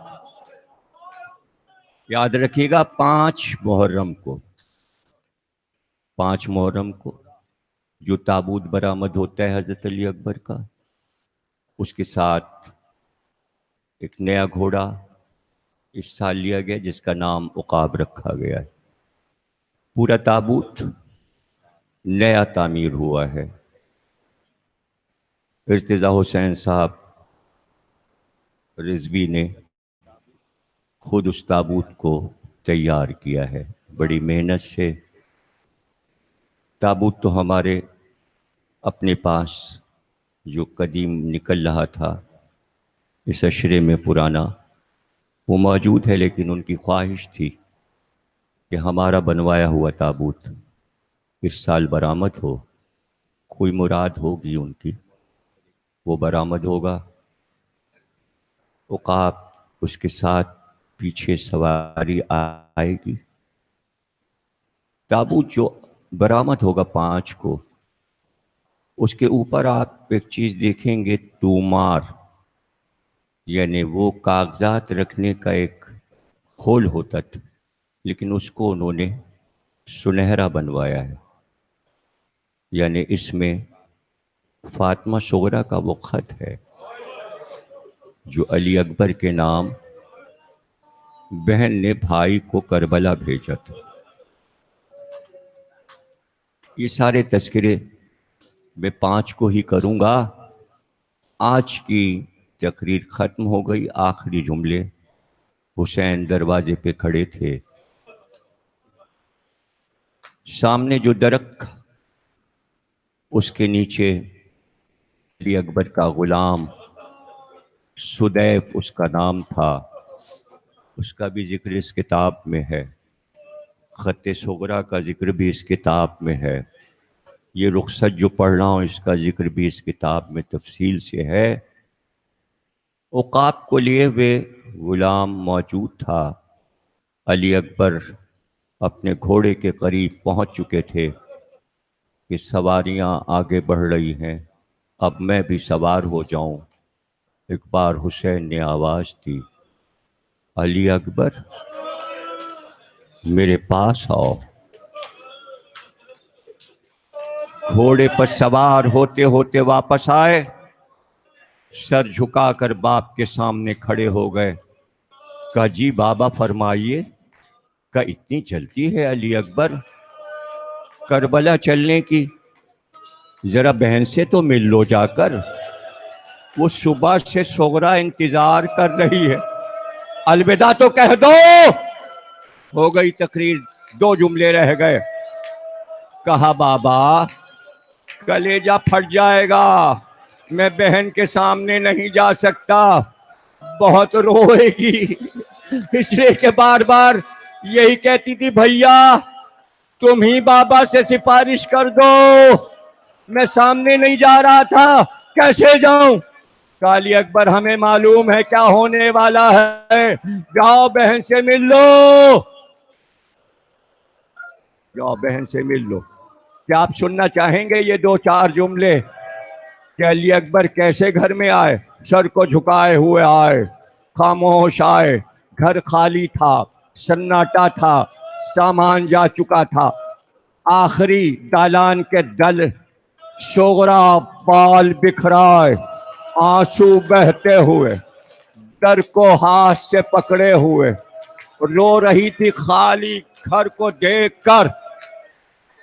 یاد رکھیے گا 5 محرم کو، 5 محرم کو جو تابوت برآمد ہوتا ہے حضرت علی اکبر کا، اس کے ساتھ ایک نیا گھوڑا اس سال لیا گیا جس کا نام عقاب رکھا گیا ہے. پورا تابوت نیا تعمیر ہوا ہے. ارتضیٰ حسین صاحب رضوی نے خود اس تابوت کو تیار کیا ہے بڑی محنت سے. تابوت تو ہمارے اپنے پاس جو قدیم نکل رہا تھا اس عشرے میں پرانا وہ موجود ہے، لیکن ان کی خواہش تھی کہ ہمارا بنوایا ہوا تابوت اس سال برآمد ہو. کوئی مراد ہوگی ان کی، وہ برآمد ہوگا. عقاب اس کے ساتھ پیچھے سواری آئے گی. تابوت جو برآمد ہوگا 5 کو، اس کے اوپر آپ ایک چیز دیکھیں گے، تومار، یعنی وہ کاغذات رکھنے کا ایک ہول ہوتا تھا، لیکن اس کو انہوں نے سنہرا بنوایا ہے، یعنی اس میں فاطمہ صغریٰ کا وہ خط ہے جو علی اکبر کے نام بہن نے بھائی کو کربلا بھیجا تھا۔ یہ سارے تذکرے میں 5 کو ہی کروں گا۔ آج کی تقریر ختم ہو گئی۔ آخری جملے، حسین دروازے پہ کھڑے تھے، سامنے جو درخت، اس کے نیچے علی اکبر کا غلام سدیف اس کا نام تھا، اس کا بھی ذکر اس کتاب میں ہے، خط صغریٰ کا ذکر بھی اس کتاب میں ہے، یہ رخصت جو پڑھ رہا ہوں اس کا ذکر بھی اس کتاب میں تفصیل سے ہے۔ عقاب کو لیے ہوئے غلام موجود تھا، علی اکبر اپنے گھوڑے کے قریب پہنچ چکے تھے کہ سواریاں آگے بڑھ رہی ہیں، اب میں بھی سوار ہو جاؤں۔ ایک بار حسین نے آواز دی، علی اکبر میرے پاس آؤ۔ گھوڑے پر سوار ہوتے ہوتے واپس آئے، سر جھکا کر باپ کے سامنے کھڑے ہو گئے۔ کہا جی بابا فرمائیے۔ کہا اتنی جلدی ہے علی اکبر کربلا چلنے کی؟ ذرا بہن سے تو مل لو جا کر، وہ صبح سے صغریٰ انتظار کر رہی ہے، الوداع تو کہہ دو۔ ہو گئی تقریر، 2 جملے رہ گئے۔ کہا بابا کلیجہ پھٹ جائے گا، میں بہن کے سامنے نہیں جا سکتا، بہت روئے گی، اس لیے کہ بار بار یہی کہتی تھی بھیا تم ہی بابا سے سفارش کر دو، میں سامنے نہیں جا رہا تھا، کیسے جاؤں؟ علی اکبر ہمیں معلوم ہے کیا ہونے والا ہے، جاؤ بہن سے مل لو، جاؤ بہن سے مل لو۔ کیا آپ سننا چاہیں گے یہ 2-4 جملے کہ علی اکبر کیسے گھر میں آئے؟ سر کو جھکائے ہوئے آئے، خاموش آئے، گھر خالی تھا، سناٹا تھا، سامان جا چکا تھا، آخری دالان کے دل صغریٰ بال بکھرائے، آنسو بہتے ہوئے، در کو ہاتھ سے پکڑے ہوئے رو رہی تھی خالی گھر کو دیکھ کر۔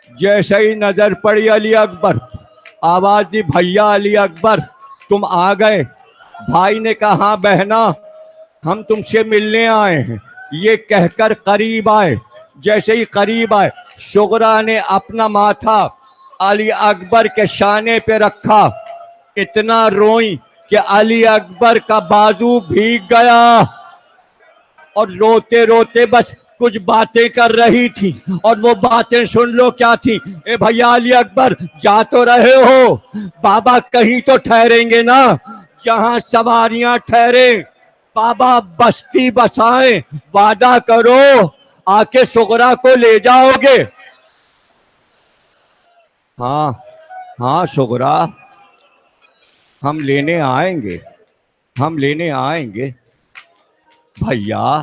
جیسے ہی نظر پڑی علی اکبر، آواز دی بھیا علی اکبر تم آ گئے؟ بھائی نے کہا ہاں بہنا ہم تم سے ملنے آئے ہیں، یہ کہہ کر قریب آئے۔ جیسے ہی قریب آئے، صغریٰ نے اپنا ماتھا علی اکبر کے شانے پہ رکھا، اتنا روئی کہ علی اکبر کا بازو بھیگ گیا، اور روتے روتے بس کچھ باتیں کر رہی تھی، اور وہ باتیں سن لو کیا تھی۔ اے بھیا علی اکبر جا تو رہے ہو، بابا کہیں تو ٹھہریں گے نا، جہاں سواریاں ٹھہریں بابا بستی بسائیں، وعدہ کرو آ کے صغریٰ کو لے جاؤ گے؟ ہاں ہاں صغریٰ ہم لینے آئیں گے، ہم لینے آئیں گے۔ بھیا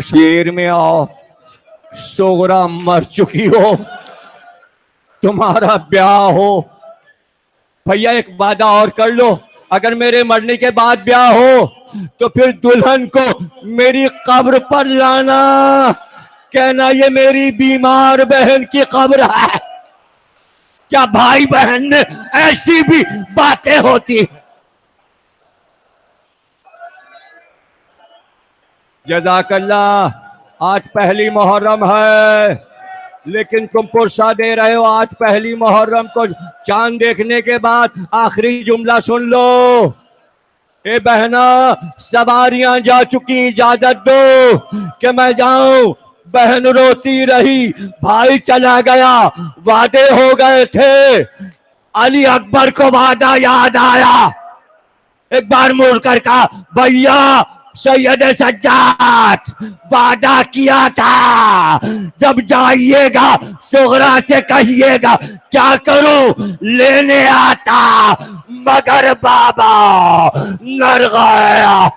شیر میں آؤ، صغریٰ مر چکی ہو، تمہارا بیاہ ہو، بھیا ایک وعدہ اور کر لو، اگر میرے مرنے کے بعد بیاہ ہو تو پھر دلہن کو میری قبر پر لانا، کہنا یہ میری بیمار بہن کی قبر ہے۔ کیا بھائی بہن میں ایسی بھی باتیں ہوتی؟ جزاک اللہ۔ آج پہلی محرم ہے لیکن تم پرسہ دے رہے ہو، آج پہلی محرم کو چاند دیکھنے کے بعد آخری جملہ سن لو۔ اے بہنا سواریاں جا چکی، اجازت دو کہ میں جاؤں۔ بہن روتی رہی، بھائی چلا گیا، وعدے ہو گئے تھے۔ علی اکبر کو وعدہ یاد آیا، ایک بار مڑ کر کہا بھیا سید سجاد وعدہ کیا تھا جب جائیے گا سغرا سے کہیے گا کیا کروں لینے آتا مگر بابا نر گیا.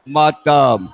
ماتم